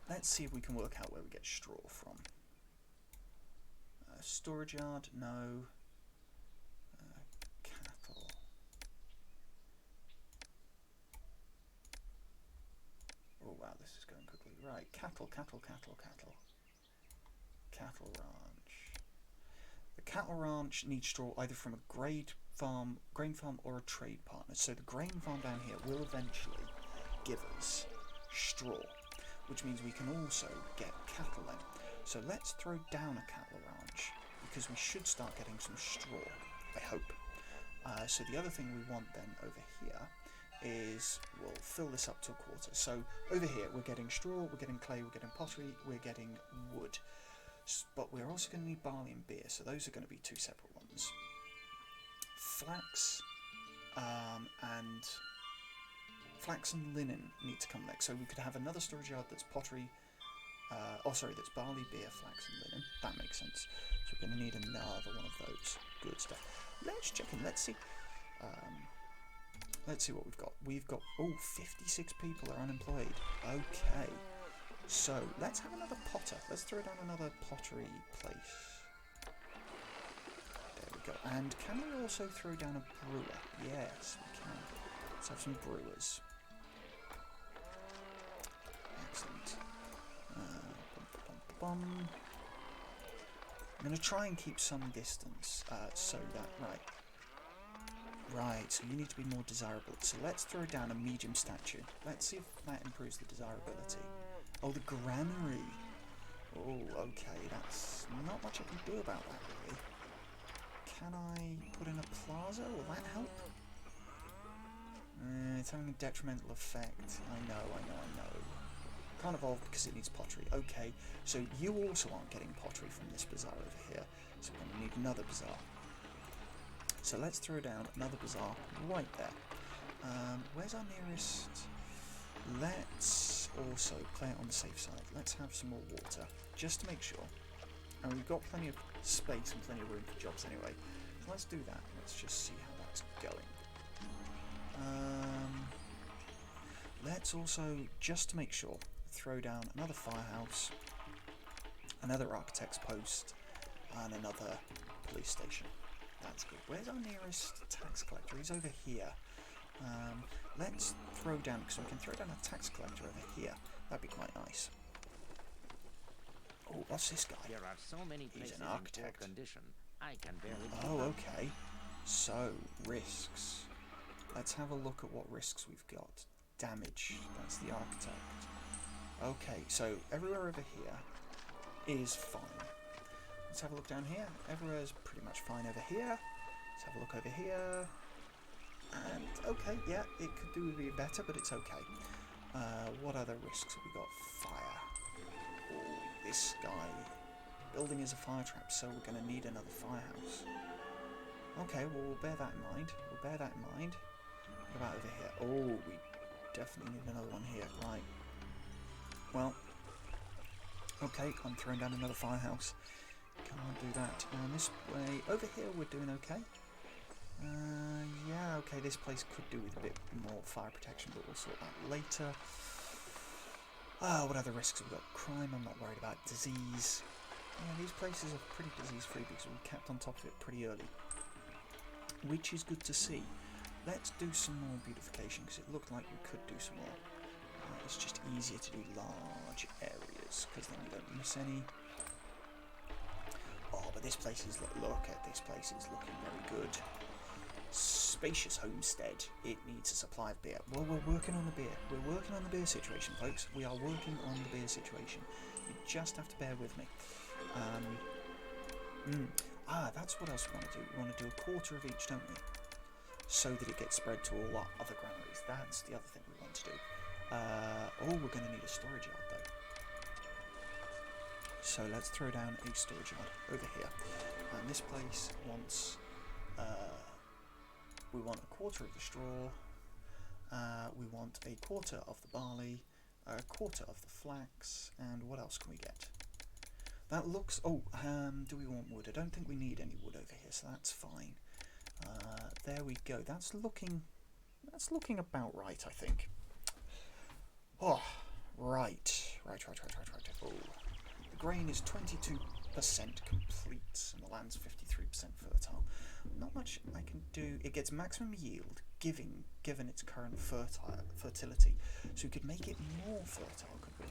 Let's see if we can work out where we get straw from. Storage yard. No. Cattle. Oh wow, this is going quickly. Right, cattle. Cattle ranch. The cattle ranch needs straw either from a grain farm, or a trade partner. So the grain farm down here will eventually give us straw, which means we can also get cattle in. So let's throw down a cattle ranch because we should start getting some straw, I hope. So the other thing we want then over here is we'll fill this up to a quarter. So over here we're getting straw, we're getting clay, we're getting pottery, we're getting wood. But we're also going to need barley and beer, so those are going to be 2 separate ones. Flax and linen need to come next. So we could have another storage yard that's pottery. That's barley, beer, flax, and linen. That makes sense. So we're going to need another one of those. Good stuff. Let's check in. Let's see. Let's see what we've got. 56 people are unemployed. Okay. So let's have another potter. Let's throw down another pottery place. There we go. And can we also throw down a brewer? Yes, we can. Let's have some brewers. bum. I'm going to try and keep some distance, so that, right, so you need to be more desirable. So let's throw down a medium statue. Let's see if that improves the desirability. Oh, the granary. Oh, okay, that's not much I can do about that, really. Can I put in a plaza? Will that help? It's having a detrimental effect. I know. Can't evolve because it needs pottery. Okay, so you also aren't getting pottery from this bazaar over here, so we're going to need another bazaar. So let's throw down another bazaar right there. Where's our nearest? Let's also play it on the safe side. Let's have some more water, just to make sure. And we've got plenty of space and plenty of room for jobs anyway. So let's do that. Let's just see how that's going. Let's also, just to make sure, throw down another firehouse, another architect's post, and another police station. That's good. Where's our nearest tax collector? He's over here. Let's throw down, because we can throw down a tax collector over here. That'd be quite nice. Oh, what's this guy? There are so many He's places an architect. in poor condition. I can barely keep Oh, up. okay. So, risks. Let's have a look at what risks we've got. Damage. That's the architect. Okay, so everywhere over here is fine. Let's have a look down here. Everywhere is pretty much fine over here. Let's have a look over here. And, okay, yeah, it could do a bit better, but it's okay. What other risks have we got? Fire. Oh, this guy. Building is a fire trap, so we're going to need another firehouse. Okay, well, we'll bear that in mind. What about over here? Oh, we definitely need another one here. Right. Well, okay, I'm throwing down another firehouse. Can't do that. And this way, over here, we're doing okay. Yeah, okay, this place could do with a bit more fire protection, but we'll sort that later. What other risks have we got? Crime, I'm not worried about. Disease. Yeah, these places are pretty disease-free because we kept on top of it pretty early, which is good to see. Let's do some more beautification because it looked like we could do some more. It's just easier to do large areas because then you don't miss any. Oh, but this place is, look at this place, is looking very good. Spacious homestead. It needs a supply of beer. Well, we're working on the beer. We're working on the beer situation, folks. We are working on the beer situation. You just have to bear with me. That's what else we want to do. We want to do a quarter of each, don't we? So that it gets spread to all our other granaries. That's the other thing we want to do. We're going to need a storage yard though. So let's throw down a storage yard over here. And this place wants, we want a quarter of the straw, we want a quarter of the barley, a quarter of the flax, and what else can we get? That looks, do we want wood? I don't think we need any wood over here, so that's fine. There we go. That's looking about right, I think. Oh, right. Oh, the grain is 22% complete, and the land's 53% fertile. Not much I can do. It gets maximum yield, given its current fertility. So we could make it more fertile, could we?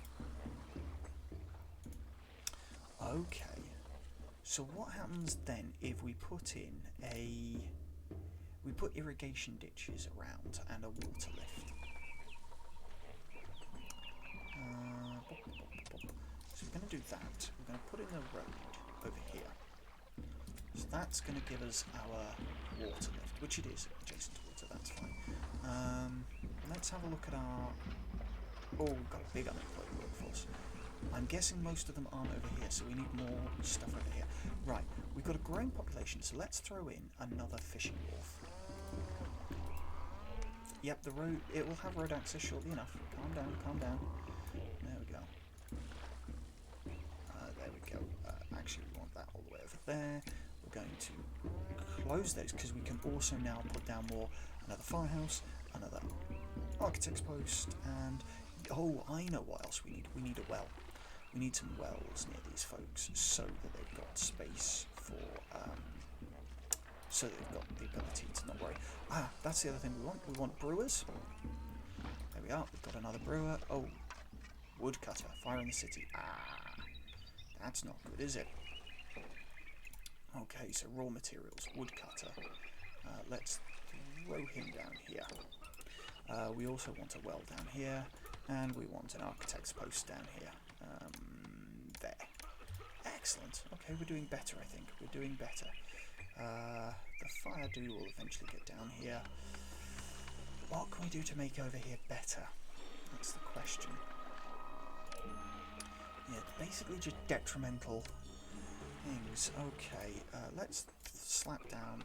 Okay. So what happens then if we put in we put irrigation ditches around and a water lift? So we're going to do that. We're going to put in a road over here. So that's going to give us our water lift, which it is adjacent to water, that's fine. Let's have a look at our... Oh, we've got a big unemployed workforce. I'm guessing most of them aren't over here, so we need more stuff over here. Right, we've got a growing population, so let's throw in another fishing wharf. Yep, the road, it will have road access shortly enough. Calm down. There we go. There we go. Actually, we want that all the way over there. We're going to close those because we can also now put down another firehouse, another architect's post, and oh, I know what else we need. We need a well. We need some wells near these folks so that they've got space for, so they've got the ability to not worry. That's the other thing we want. We want brewers. There we are. We've got another brewer. Oh, woodcutter. Fire in the city. That's not good, is it? Okay, so raw materials, woodcutter. Let's throw him down here. We also want a well down here, and we want an architect's post down here. There. Excellent. Okay, we're doing better, I think. We're doing better. The fire dude will eventually get down here. What can we do to make over here better? That's the question. Yeah, basically just detrimental things. Okay, let's slap down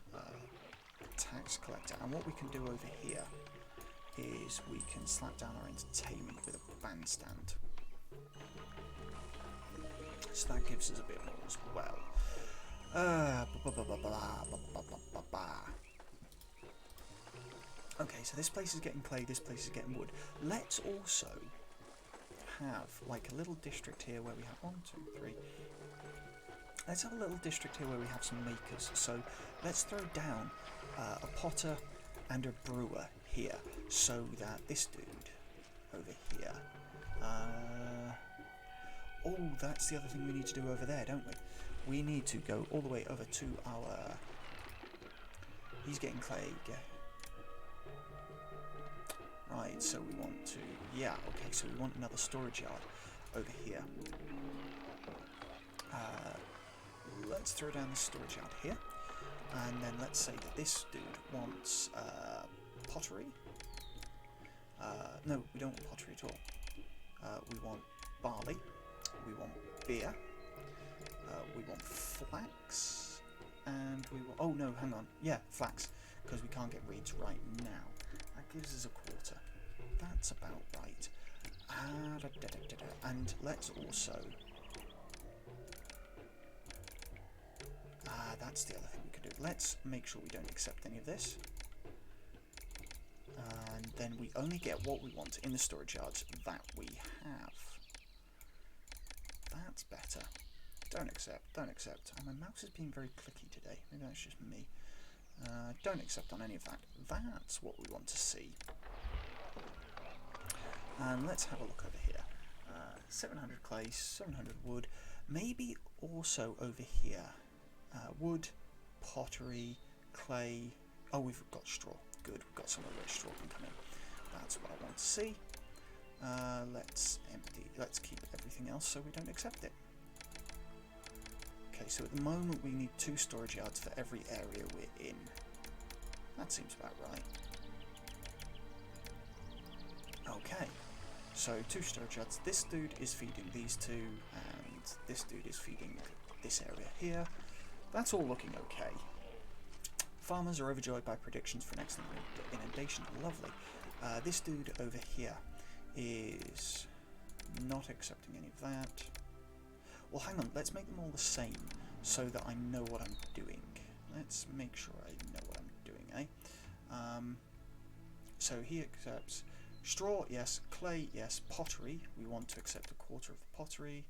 tax collector. And what we can do over here is we can slap down our entertainment with a bandstand. So that gives us a bit more as well. Okay, so this place is getting clay, this place is getting wood. Let's also have like a little district here where we have 1, 2, 3. Let's have a little district here where we have some makers. So let's throw down a potter and a brewer here, so that this dude over here. Oh, that's the other thing we need to do over there, don't we? We need to go all the way over to our... He's getting clay. Right, so we want to... Yeah, okay, so we want another storage yard over here. Let's throw down the storage yard here. And then let's say that this dude wants pottery. No, we don't want pottery at all. We want barley. We want beer. We want flax. And we want... Oh, no, hang on. Yeah, flax. Because we can't get reeds right now. That gives us a quarter. That's about right. And let's also... that's the other thing we could do. Let's make sure we don't accept any of this. And then we only get what we want in the storage yards that we have. That's better. Don't accept, don't accept. And my mouse is being very clicky today. Maybe that's just me. Don't accept on any of that. That's what we want to see. And let's have a look over here. 700 clay, 700 wood. Maybe also over here. Wood, pottery, clay. Oh, we've got straw. Good, we've got some of the straw can come in. That's what I want to see. Let's empty. Let's keep everything else so we don't accept it. Okay, so at the moment we need 2 storage yards for every area we're in. That seems about right. Okay, so 2 storage yards. This dude is feeding these 2, and this dude is feeding this area here. That's all looking okay. Farmers are overjoyed by predictions for an excellent inundation. Lovely. This dude over here is not accepting any of that. Well, hang on. Let's make them all the same so that I know what I'm doing. Let's make sure I know what I'm doing, eh? So he accepts straw, yes. Clay, yes. Pottery. We want to accept a quarter of the pottery.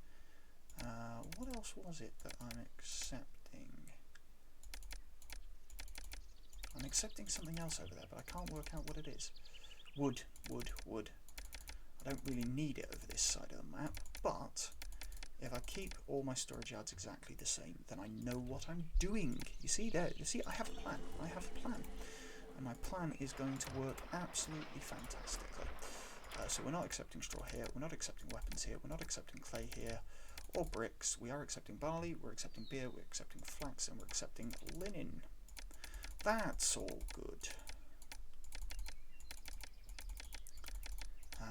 What else was it that I'm accepting? I'm accepting something else over there, but I can't work out what it is. Wood, wood, wood. I don't really need it over this side of the map, but if I keep all my storage yards exactly the same, then I know what I'm doing. You see there? You see, I have a plan. I have a plan. And my plan is going to work absolutely fantastically. So we're not accepting straw here. We're not accepting weapons here. We're not accepting clay here. Or bricks. We are accepting barley. We're accepting beer. We're accepting flax. And we're accepting linen. That's all good.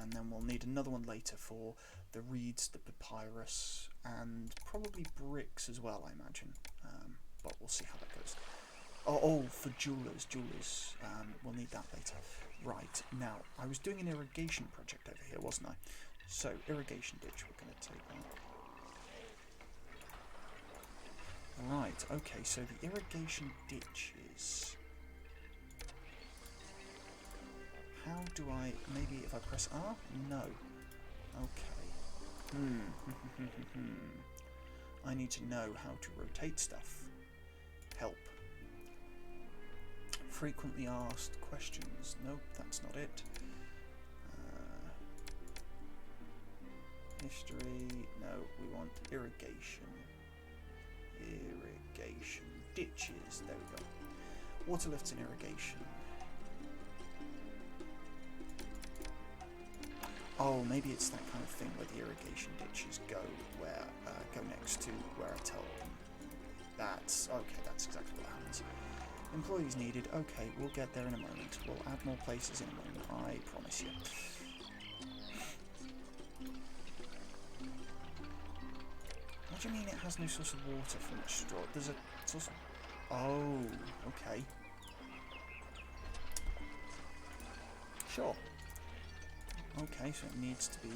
And then we'll need another one later for the reeds, the papyrus, and probably bricks as well, I imagine. But we'll see how that goes. Oh, for jewelers. We'll need that later. Right, now, I was doing an irrigation project over here, wasn't I? So, irrigation ditch, we're going to take that. Right, okay, so the irrigation ditch is... How do I... Maybe if I press R? No. Okay. I need to know how to rotate stuff. Help. Frequently asked questions. Nope, that's not it. History. No, we want irrigation. Irrigation. Ditches. There we go. Water lifts and irrigation. Oh, maybe it's that kind of thing where the irrigation ditches go next to where I tell them. That's okay. That's exactly what happens. Employees needed. Okay, we'll get there in a moment. We'll add more places in a moment. I promise you. What do you mean it has no source of water from the straw? There's a source of... Oh, okay. Sure. Okay, so it needs to be...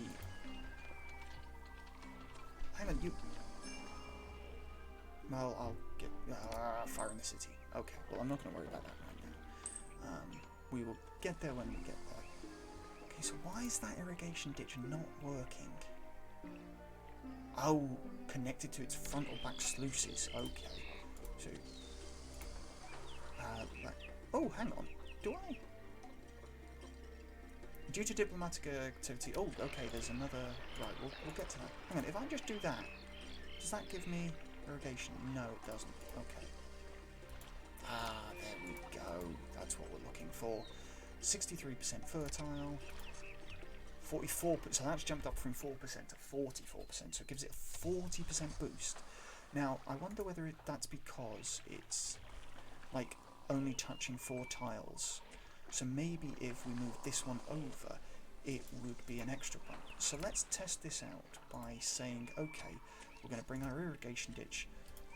Hang on, you... Well, I'll get... fire in the city. Okay, well, I'm not going to worry about that right now. We will get there when we get there. Okay, so why is that irrigation ditch not working? Oh, connected to its front or back sluices. Okay. So... oh, hang on. Do I... Due to diplomatic activity... Oh, okay, there's another... Right, we'll get to that. Hang on, if I just do that, does that give me irrigation? No, it doesn't. Okay. Ah, there we go. That's what we're looking for. 63% fertile. 44%. So that's jumped up from 4% to 44%. So it gives it a 40% boost. Now, I wonder whether that's because it's, like, only touching 4 tiles. So maybe if we move this one over, it would be an extra bump. So let's test this out by saying, okay, we're going to bring our irrigation ditch.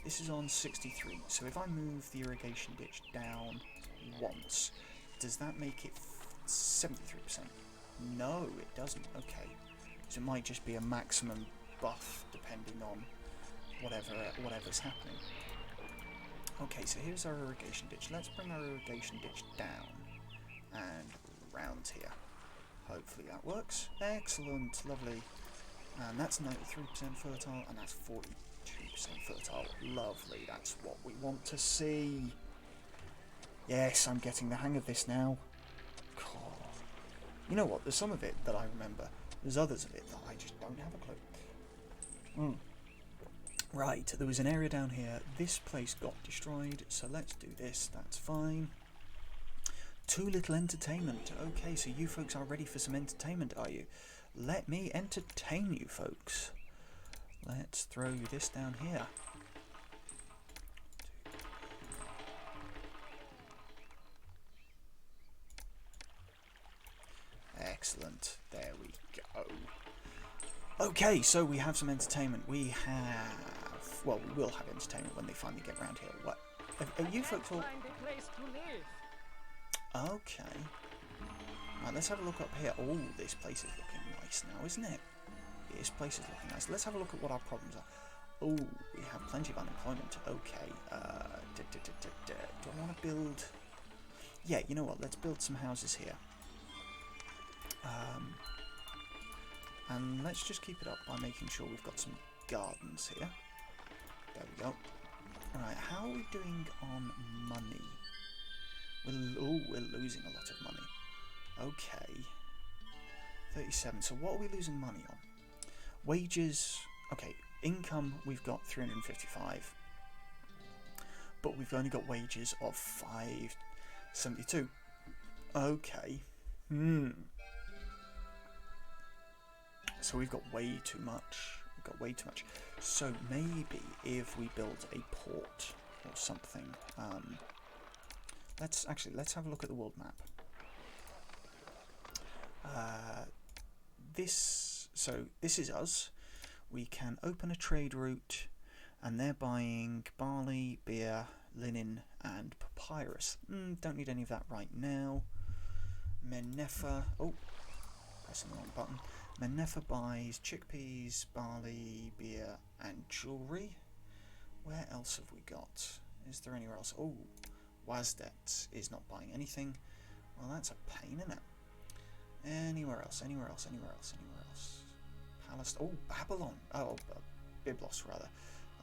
This is on 63. So if I move the irrigation ditch down once, does that make it 73%? No, it doesn't. Okay. So it might just be a maximum buff depending on whatever's happening. Okay, so here's our irrigation ditch. Let's bring our irrigation ditch down and round here. Hopefully that works. Excellent, lovely. And that's 93% fertile, and that's 42% fertile. Lovely, that's what we want to see. Yes, I'm getting the hang of this now. God. You know what, there's some of it that I remember. There's others of it that I just don't have a clue. Right, there was an area down here. This place got destroyed, so let's do this. That's fine. Too little entertainment. Okay, so you folks are ready for some entertainment, are you? Let me entertain you folks. Let's throw this down here. Excellent. There we go. Okay, so we have some entertainment. We have... Well, we will have entertainment when they finally get round here. What? Are you folks all... Find a place to live. Okay. Right, let's have a look up here. Oh, this place is looking nice now, isn't it? This place is looking nice. Let's have a look at what our problems are. Oh, we have plenty of unemployment. Okay. Do I want to build... Yeah, you know what? Let's build some houses here. And let's just keep it up by making sure we've got some gardens here. There we go. Alright, how are we doing on money? We're losing a lot of money. Okay. 37. So what are we losing money on? Wages. Okay, income we've got 355. But we've only got wages of 572. Okay. So we've got way too much. We've got way too much. So maybe if we build a port or something. Let's have a look at the world map. This is us. We can open a trade route, and they're buying barley, beer, linen, and papyrus. Don't need any of that right now. Menefa. Oh, pressing the wrong button. Menefa buys chickpeas, barley, beer, and jewellery. Where else have we got? Is there anywhere else? Oh, Wazdet is not buying anything. Well, that's a pain, isn't it? Anywhere else? Anywhere else? Anywhere else? Anywhere else? Palace. Oh, Babylon. Oh, Byblos rather.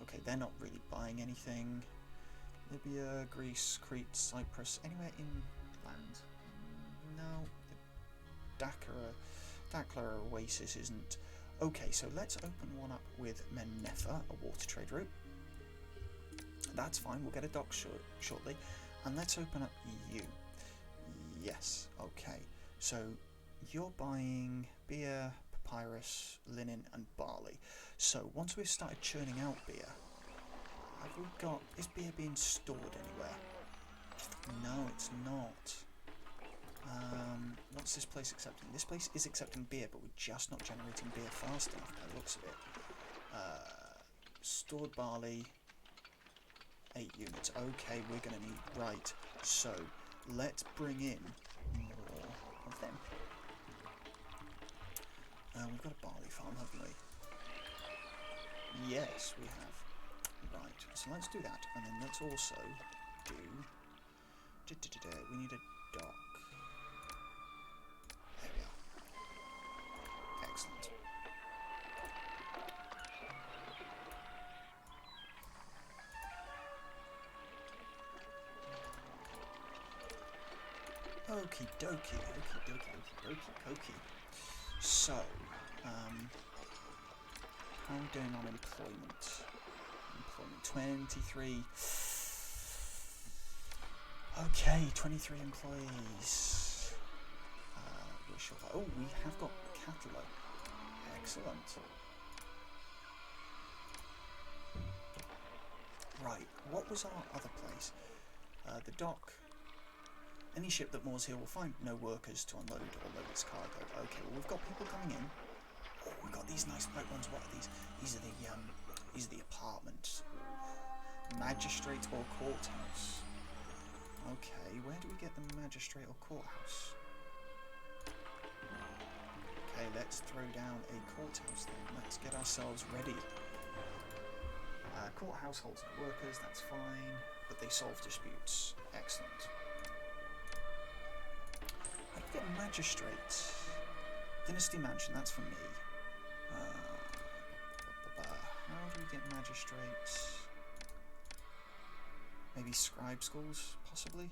Okay, they're not really buying anything. Libya, Greece, Crete, Cyprus. Anywhere inland? No. The Dakar Oasis isn't Okay, so let's open one up with Mennefa, a water trade route. That's fine, we'll get a dock shortly. And let's open up you. Yes, okay. So you're buying beer, papyrus, linen, and barley. So once we've started churning out beer, have we got... is beer being stored anywhere? No, it's not. What's this place accepting? This place is accepting beer, but we're just not generating beer fast enough by the looks of it. Stored barley, 8 units. Okay, we're going to need... right, so let's bring in more of them. We've got a barley farm, haven't we? Yes, we have. Right, so let's do that, and then let's also do... we need a dock. There we are. Excellent. Okie dokie, okie dokie, okie dokie, okie. So, how are we doing on employment? Employment 23. Okay, 23 employees. We're sure. Oh, we have got cattle. Excellent. Right, what was our other place? The dock. Any ship that moors here will find no workers to unload or load its cargo. Okay, well we've got people coming in. Oh, we've got these nice white ones. What are these? These are the apartments. Magistrate or courthouse. Okay, where do we get the magistrate or courthouse? Okay, let's throw down a courthouse then. Let's get ourselves ready. Courthouse holds no workers, that's fine, but they solve disputes. Excellent. How do we get magistrates? Dynasty Mansion, that's for me. How do we get magistrates? Maybe scribe schools, possibly?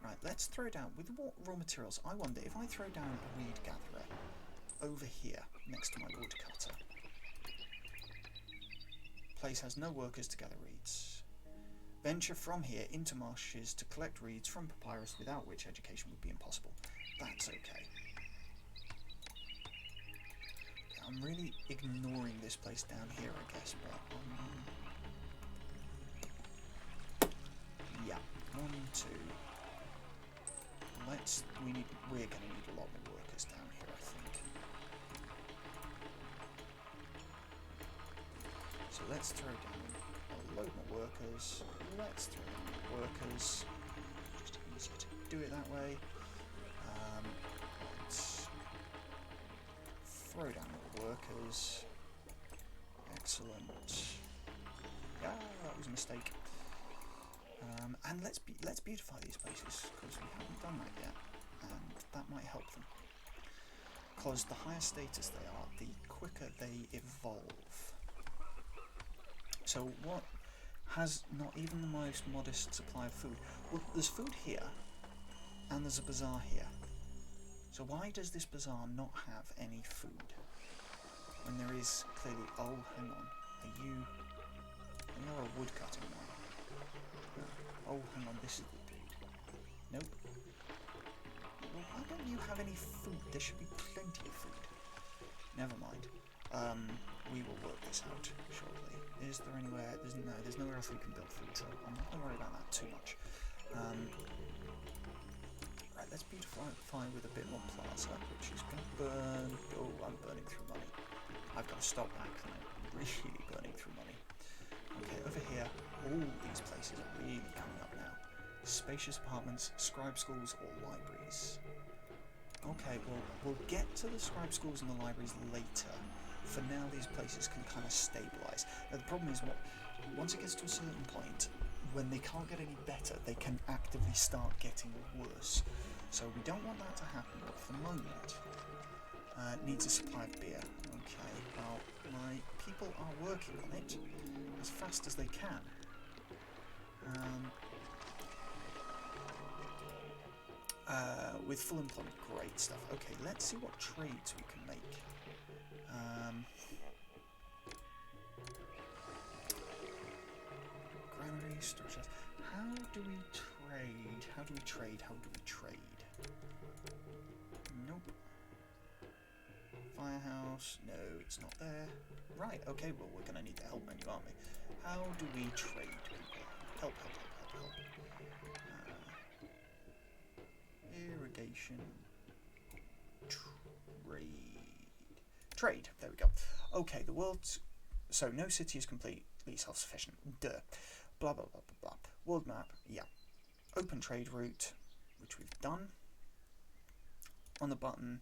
Right, let's throw down, with what raw materials, I wonder if I throw down a reed gatherer over here, next to my woodcutter. Place has no workers to gather reeds. Venture from here into marshes to collect reeds from papyrus, without which education would be impossible. That's okay. I'm really ignoring this place down here, I guess, but... yeah, 1, 2... we're gonna need a lot more workers down here, I think. So let's throw down a load more workers. Let's throw down more workers. Just easier to do it that way. Let's throw down more workers. Excellent. Yeah, that was a mistake. And let's beautify these places, because we haven't done that yet, and that might help them. Because the higher status they are, the quicker they evolve. So what has not even the most modest supply of food? Well, there's food here, and there's a bazaar here. So why does this bazaar not have any food? When there is clearly... oh, hang on. You're a woodcutting one. Oh, hang on, this is the dude. Nope. Well, why don't you have any food? There should be plenty of food. Never mind. We will work this out shortly. Is there anywhere... there's nowhere else we can build food, so I'm not going to worry about that too much. Right, let's beautify with a bit more plaza, which is going to burn... oh, I'm burning through money. I've got to stop that because I'm really burning through money. Okay, over here, all these places are really coming up now. Spacious apartments, scribe schools, or libraries. Okay, well, we'll get to the scribe schools and the libraries later. For now, these places can kind of stabilise. Now, the problem is, once it gets to a certain point, when they can't get any better, they can actively start getting worse. So we don't want that to happen, but for the moment, needs a supply of beer. Okay, well, my people are working on it as fast as they can. With full employment, great stuff. Okay, let's see what trades we can make. Granary, storage house. How do we trade? How do we trade? How do we trade? Nope. Firehouse. No, it's not there. Right, okay, well, we're going to need the help menu, aren't we? How do we trade, people? Help, help, help, help, help. Irrigation. Trade. There we go. Okay, the world's... So, no city is completely self-sufficient. Duh. Blah, blah, blah, blah, blah. World map. Yeah. Open trade route, which we've done. On the button...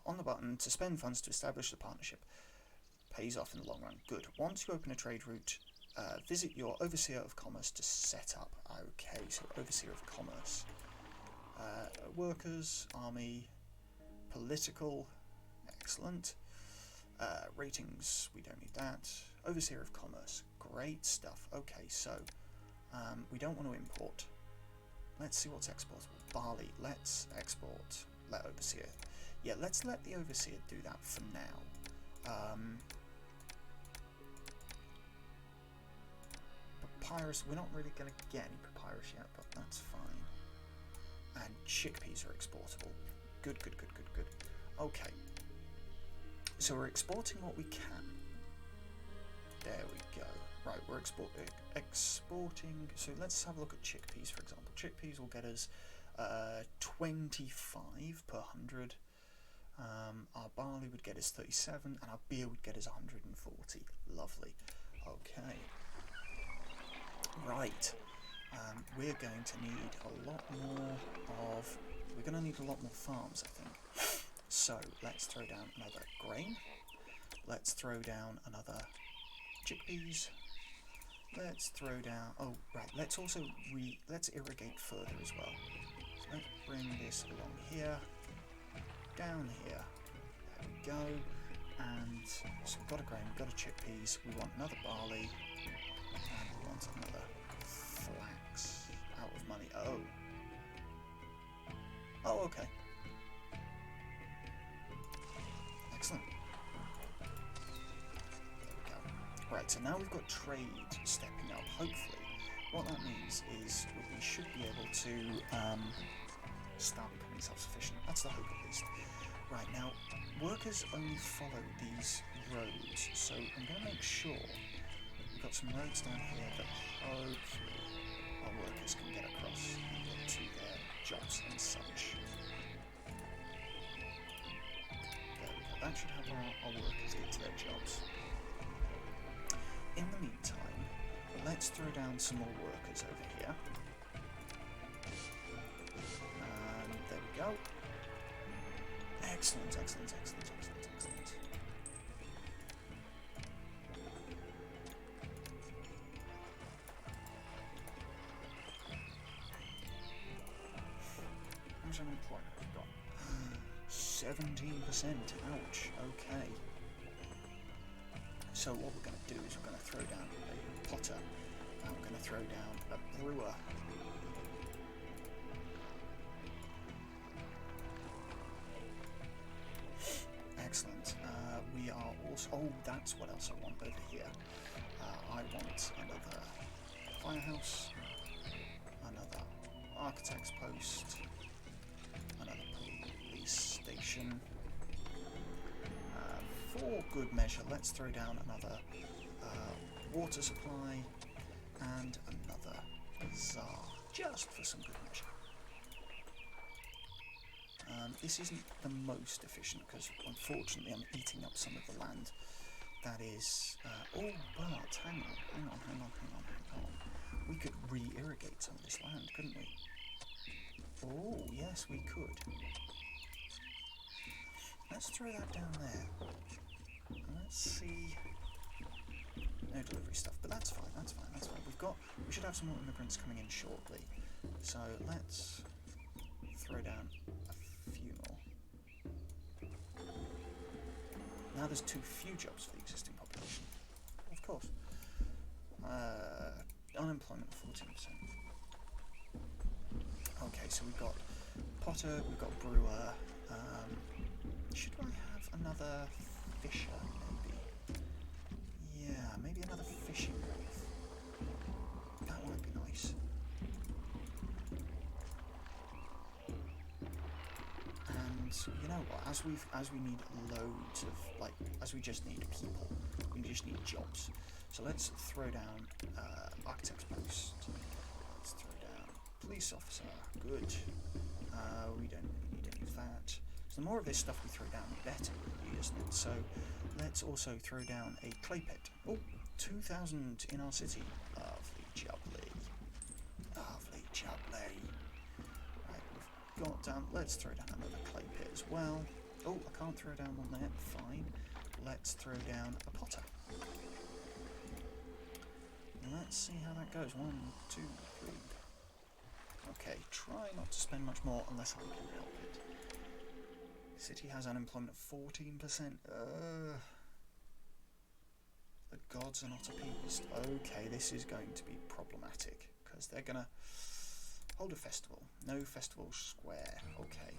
on the button to spend funds to establish the partnership. Pays off in the long run. Good. Once you open a trade route, visit your Overseer of Commerce to set up. Okay, so Overseer of Commerce. Workers, Army, Political, excellent. Ratings, we don't need that. Overseer of Commerce, great stuff. Okay, so we don't want to import. Let's see what's exportable. Barley, let's export. Let Overseer. Yeah, let's let the Overseer do that for now. Papyrus, we're not really going to get any papyrus yet, but that's fine. And chickpeas are exportable. Good, good, good, good, good. Okay. So we're exporting what we can. There we go. Right, we're exporting. So let's have a look at chickpeas, for example. Chickpeas will get us 25 per 100. Our barley would get us 37, and our beer would get us 140. Lovely. Okay. Right. We're going to need a lot more of... We're going to need a lot more farms, I think. So, let's throw down another grain. Let's throw down another chickpeas. Let's throw down... Oh, right. Let's also... Let's irrigate further as well. So let's bring this along here. Down here. There we go. And so we've got a grain, we've got a chickpeas. We want another barley. And we want another flax. Out of money. Oh. Oh, okay. Excellent. There we go. Right, so now we've got trade stepping up. Hopefully, what that means is we should be able to start becoming self-sufficient. That's the hope, at least. Right, now, workers only follow these roads, so I'm going to make sure we've got some roads down here that hopefully our workers can get across and get to their jobs and such. There we go. That should help our workers get to their jobs. In the meantime, let's throw down some more workers over here. And there we go. Excellent, excellent, excellent, excellent, excellent. How's unemployment we've got? 17%, ouch, okay. So what we're going to do is we're going to throw down a potter, and we're going to throw down a brewer. Excellent. We are also... Oh, that's what else I want over here. I want another firehouse, another architect's post, another police station. For good measure, let's throw down another water supply and another bazaar, just for some good measure. This isn't the most efficient because, unfortunately, I'm eating up some of the land. That is... oh, but hang on. We could re-irrigate some of this land, couldn't we? Oh, yes, we could. Let's throw that down there. Let's see... No delivery stuff, but that's fine, that's fine, that's fine. We should have some more immigrants coming in shortly. So let's throw down a few more. Now there's too few jobs for the existing population. Of course. Unemployment 14%. Okay, so we've got potter, we've got brewer, Should I have another fisher, maybe? Yeah, maybe another fishing wave. That might be nice. And you know what? As we need loads of as we just need people, we just need jobs. So let's throw down architect's post. Let's throw down police officer. Good. We don't need any of that. So the more of this stuff we throw down, the better, really, isn't it? So let's also throw down a clay pit. Oh, 2,000 in our city. Lovely jubbly. Lovely jubbly. Right, we've got down. Let's throw down another clay pit as well. Oh, I can't throw down one there. Fine. Let's throw down a potter. Let's see how that goes. 1, 2, 3. Okay, try not to spend much more unless I can help it. City has unemployment of 14%. The gods are not appeased. Okay, this is going to be problematic because they're gonna hold a festival. No festival square. Okay.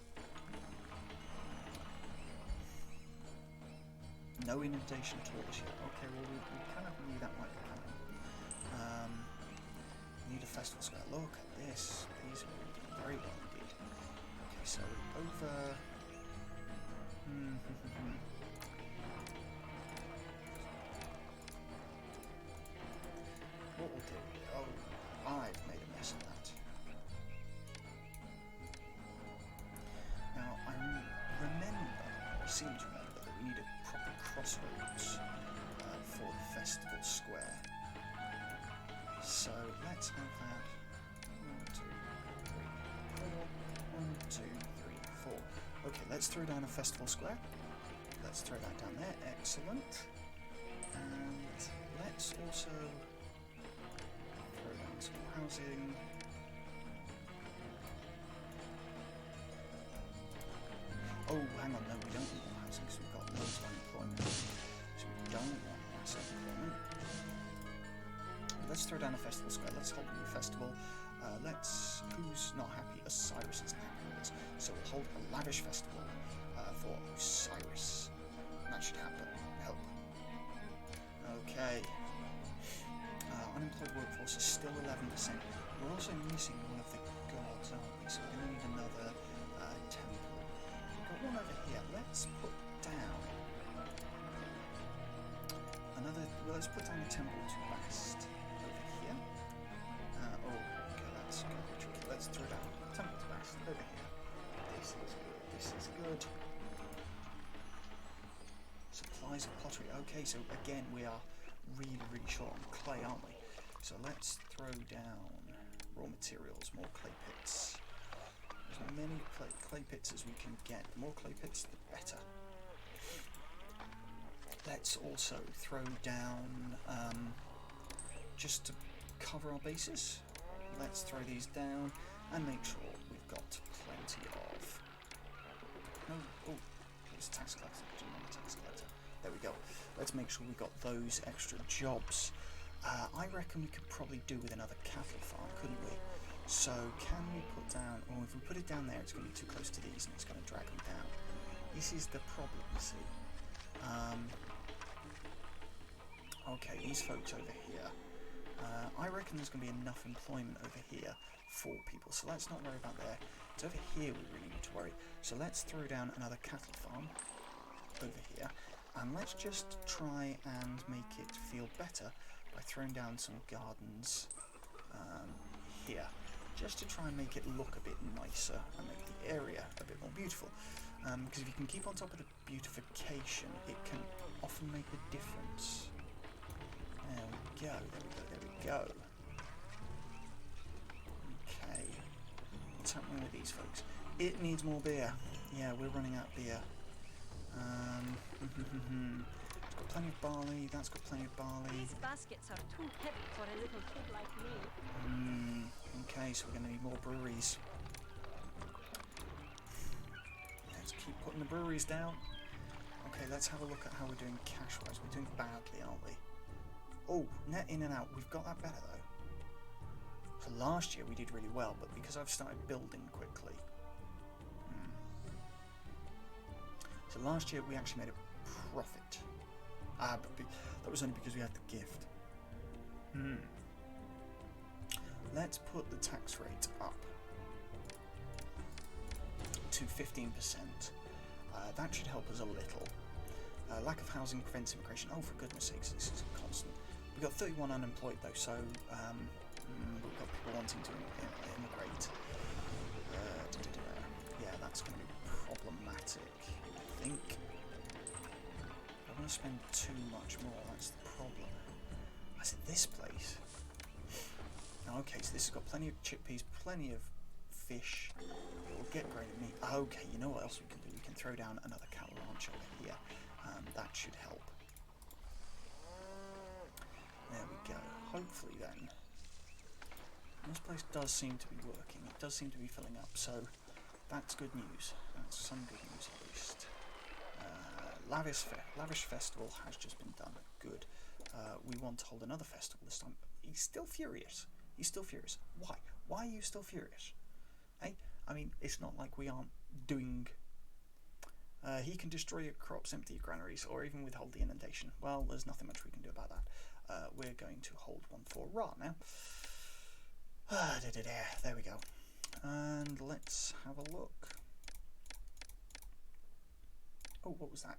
No inundation at all this year. Okay, well we kind of knew that might be coming. Need a festival square. Look at this. These are very well indeed. Okay, so over. What we'll do? Oh, I've made a mess of that. Now I seem to remember that we need a proper crossroads for the festival square. So let's have that. 1, 2, 3, 4. 1, 2, 3, 4. Okay, let's throw down a festival square. Let's throw that down there. Excellent. And let's also throw down some more housing. Oh, hang on, no, we don't want more housing because we've got loads of unemployment. So we don't want mass unemployment. Let's throw down a festival square. Let's hold a new festival. Who's not happy? Osiris isn't happy with us. So we'll hold a lavish festival for Osiris. And that should happen. Help. Okay. Unemployed workforce is still 11%. We're also missing one of the gods, aren't we? So we're going to need another temple. We've got one over here. Let's put down another. Well, let's put down a temple to Bast. Let's throw down temple to Bast over here. This is good. This is good. Supplies of pottery. Okay, so again we are really short on clay, aren't we? So let's throw down raw materials, more clay pits. As many clay pits as we can get. The more clay pits, the better. Let's also throw down just to cover our bases. Let's throw these down and make sure we've got plenty of. No, oh, it was a tax collector. Tax collector. There we go. Let's make sure we got those extra jobs. I reckon we could probably do with another cattle farm, couldn't we? So can we put down? Or if we put it down there, it's going to be too close to these, and it's going to drag them down. This is the problem. See. Okay, these folks over here. I reckon there's going to be enough employment over here for people, so let's not worry about there. It's over here we really need to worry. So let's throw down another cattle farm over here, and let's just try and make it feel better by throwing down some gardens here, just to try and make it look a bit nicer and make the area a bit more beautiful. Because if you can keep on top of the beautification, it can often make a difference. There we go, there we go. Okay. What's happening with these folks? It needs more beer. Yeah, we're running out of beer. It's got plenty of barley, that's got plenty of barley. These baskets are too heavy for a little kid like me. Okay, so we're going to need more breweries. Let's keep putting the breweries down. Okay, let's have a look at how we're doing cash-wise. We're doing badly, aren't we? Oh, net in and out. We've got that better, though. So last year we did really well, but because I've started building quickly. So last year we actually made a profit. But that was only because we had the gift. Let's put the tax rate up to 15%. That should help us a little. Lack of housing prevents immigration. Oh, for goodness sakes, this is constant. We've got 31 unemployed though, so we've got people wanting to immigrate. Yeah, that's going to be problematic, I think. I don't want to spend too much more, that's the problem. I said this place. Okay, so this has got plenty of chickpeas, plenty of fish. It will get great meat. Okay, you know what else we can do? We can throw down another cattle ranch over here. That should help. There we go. Hopefully then. This place does seem to be working. It does seem to be filling up, so that's good news. That's some good news at least. Lavish Festival has just been done. Good. We want to hold another festival this time. He's still furious. He's still furious. Why? Why are you still furious? Hey? I mean, it's not like we aren't doing... he can destroy your crops, empty your granaries, or even withhold the inundation. Well, there's nothing much we can do about that. We're going to hold one for Ra now. There we go. And let's have a look. Oh, what was that?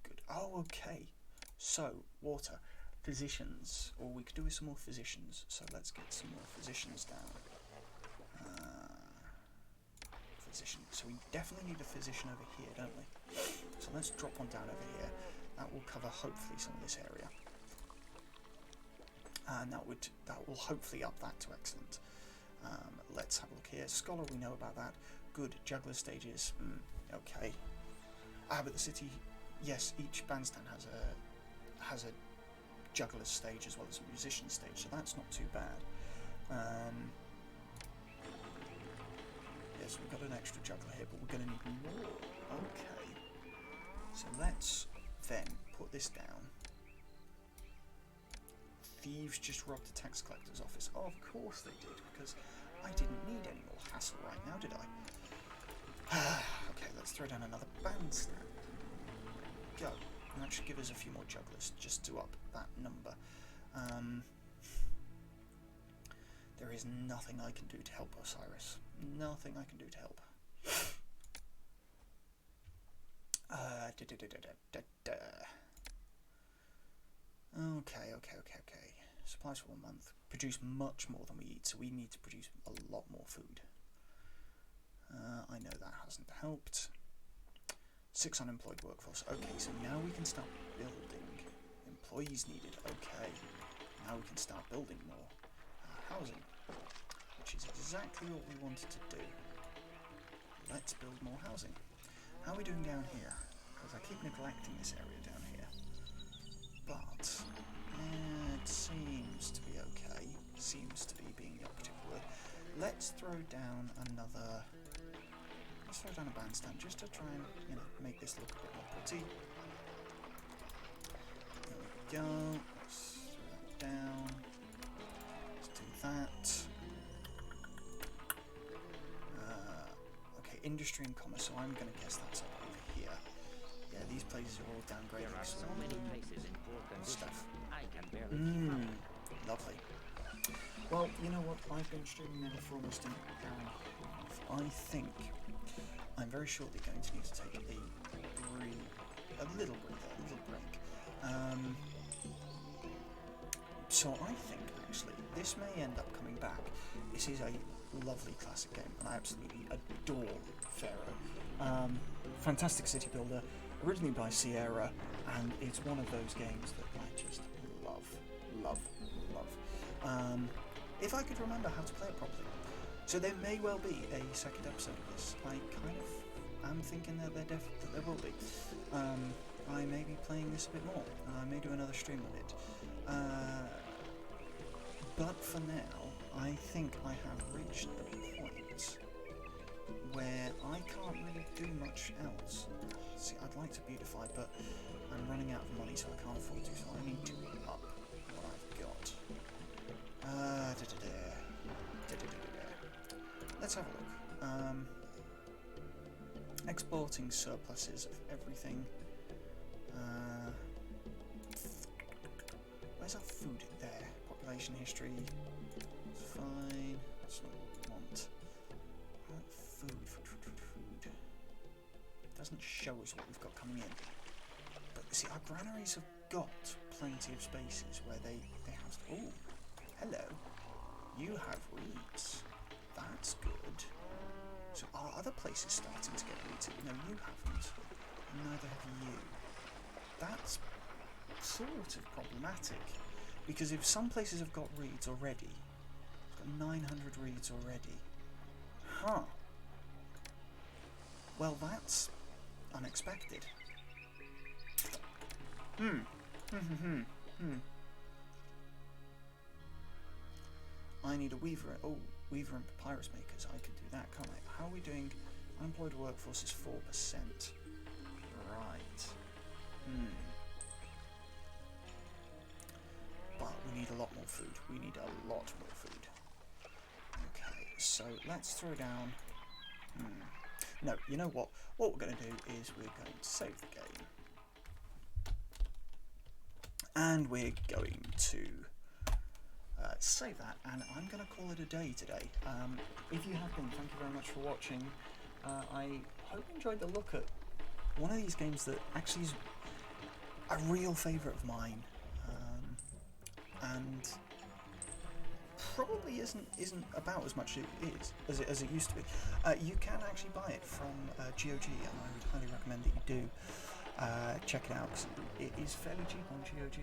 Good. Oh, okay. So, water. Physicians. Or we could do with some more physicians. So let's get some more physicians down. Physician. So we definitely need a physician over here, don't we? So let's drop one down over here. That will cover hopefully some of this area. And that will hopefully up that to excellent. Let's have a look here. Scholar, we know about that. Good. Juggler stages. Okay. But the city, yes, each bandstand has a juggler stage as well as a musician stage, so that's not too bad. Yes, we've got an extra juggler here, but we're going to need more. Okay. So let's then put this down. Thieves just robbed the tax collector's office. Oh, of course they did, because I didn't need any more hassle right now, did I? Okay, let's throw down another bandstand. Go. And that should give us a few more jugglers, just to up that number. There is nothing I can do to help Osiris. Nothing I can do to help. Okay. Supplies for 1 month. Produce much more than we eat, so we need to produce a lot more food. I know that hasn't helped. 6 unemployed workforce. Okay, so now we can start building. Employees needed. Okay. Now we can start building more housing, which is exactly what we wanted to do. Let's build more housing. How are we doing down here? Because I keep neglecting this area down here. But it seems to be okay. Seems to be being the operative word. Let's throw down another... Let's throw down a bandstand just to try and, make this look a bit more pretty. There we go. Let's throw that down. Let's do that. Okay, industry and commerce, so I'm going to guess that's up over here. Yeah, these places are all downgraded. There are so many places in poor condition. Stuff. I can barely keep up. Lovely. Well, you know what? I've been streaming now for almost an hour and a half. I think I'm very shortly going to need to take a little break. So I think, actually, this may end up coming back. This is a lovely classic game, and I absolutely adore Pharaoh. Fantastic city builder, originally by Sierra, and it's one of those games that I just love. If I could remember how to play it properly. So there may well be a second episode of this. I kind of am thinking that there will be. I may be playing this a bit more. I may do another stream of it. But for now, I think I have reached the point where I can't really do much else. See, I'd like to beautify, but I'm running out of money, so I can't afford to, so I need to up what I've got. Let's have a look. Export exporting surpluses of everything. Where's our food? There. Population history. It's fine. That's not what we want. Food. Doesn't show us what we've got coming in. But see, our granaries have got plenty of spaces where they have. Oh, hello. You have reeds. That's good. So are other places starting to get reeds? No, you haven't. And neither have you. That's sort of problematic. Because if some places have got reeds already, we've got 900 reeds already. Huh. Well, that's unexpected. I need a weaver. Oh, weaver and papyrus makers. I can do that, can't I? How are we doing? Unemployed workforce is 4%. Right. But we need a lot more food. We need a lot more food. Okay, so let's throw down. No, you know what? What we're going to do is we're going to save the game. And we're going to save that, and I'm going to call it a day today. If you have been, thank you very much for watching. I hope you enjoyed the look at one of these games that actually is a real favourite of mine, and probably isn't about as much as it used to be. You can actually buy it from GOG, and I would highly recommend that you do check it out, because it is fairly cheap on GOG.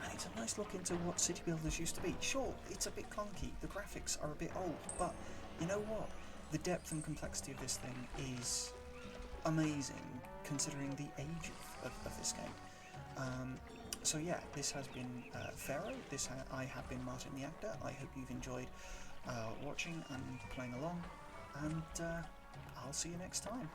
And it's a nice look into what city builders used to be. Sure, it's a bit clunky, the graphics are a bit old, but you know what? The depth and complexity of this thing is amazing, considering the age of this game. So yeah, this has been Pharaoh, I have been Martin the Actor. I hope you've enjoyed watching and playing along, and I'll see you next time.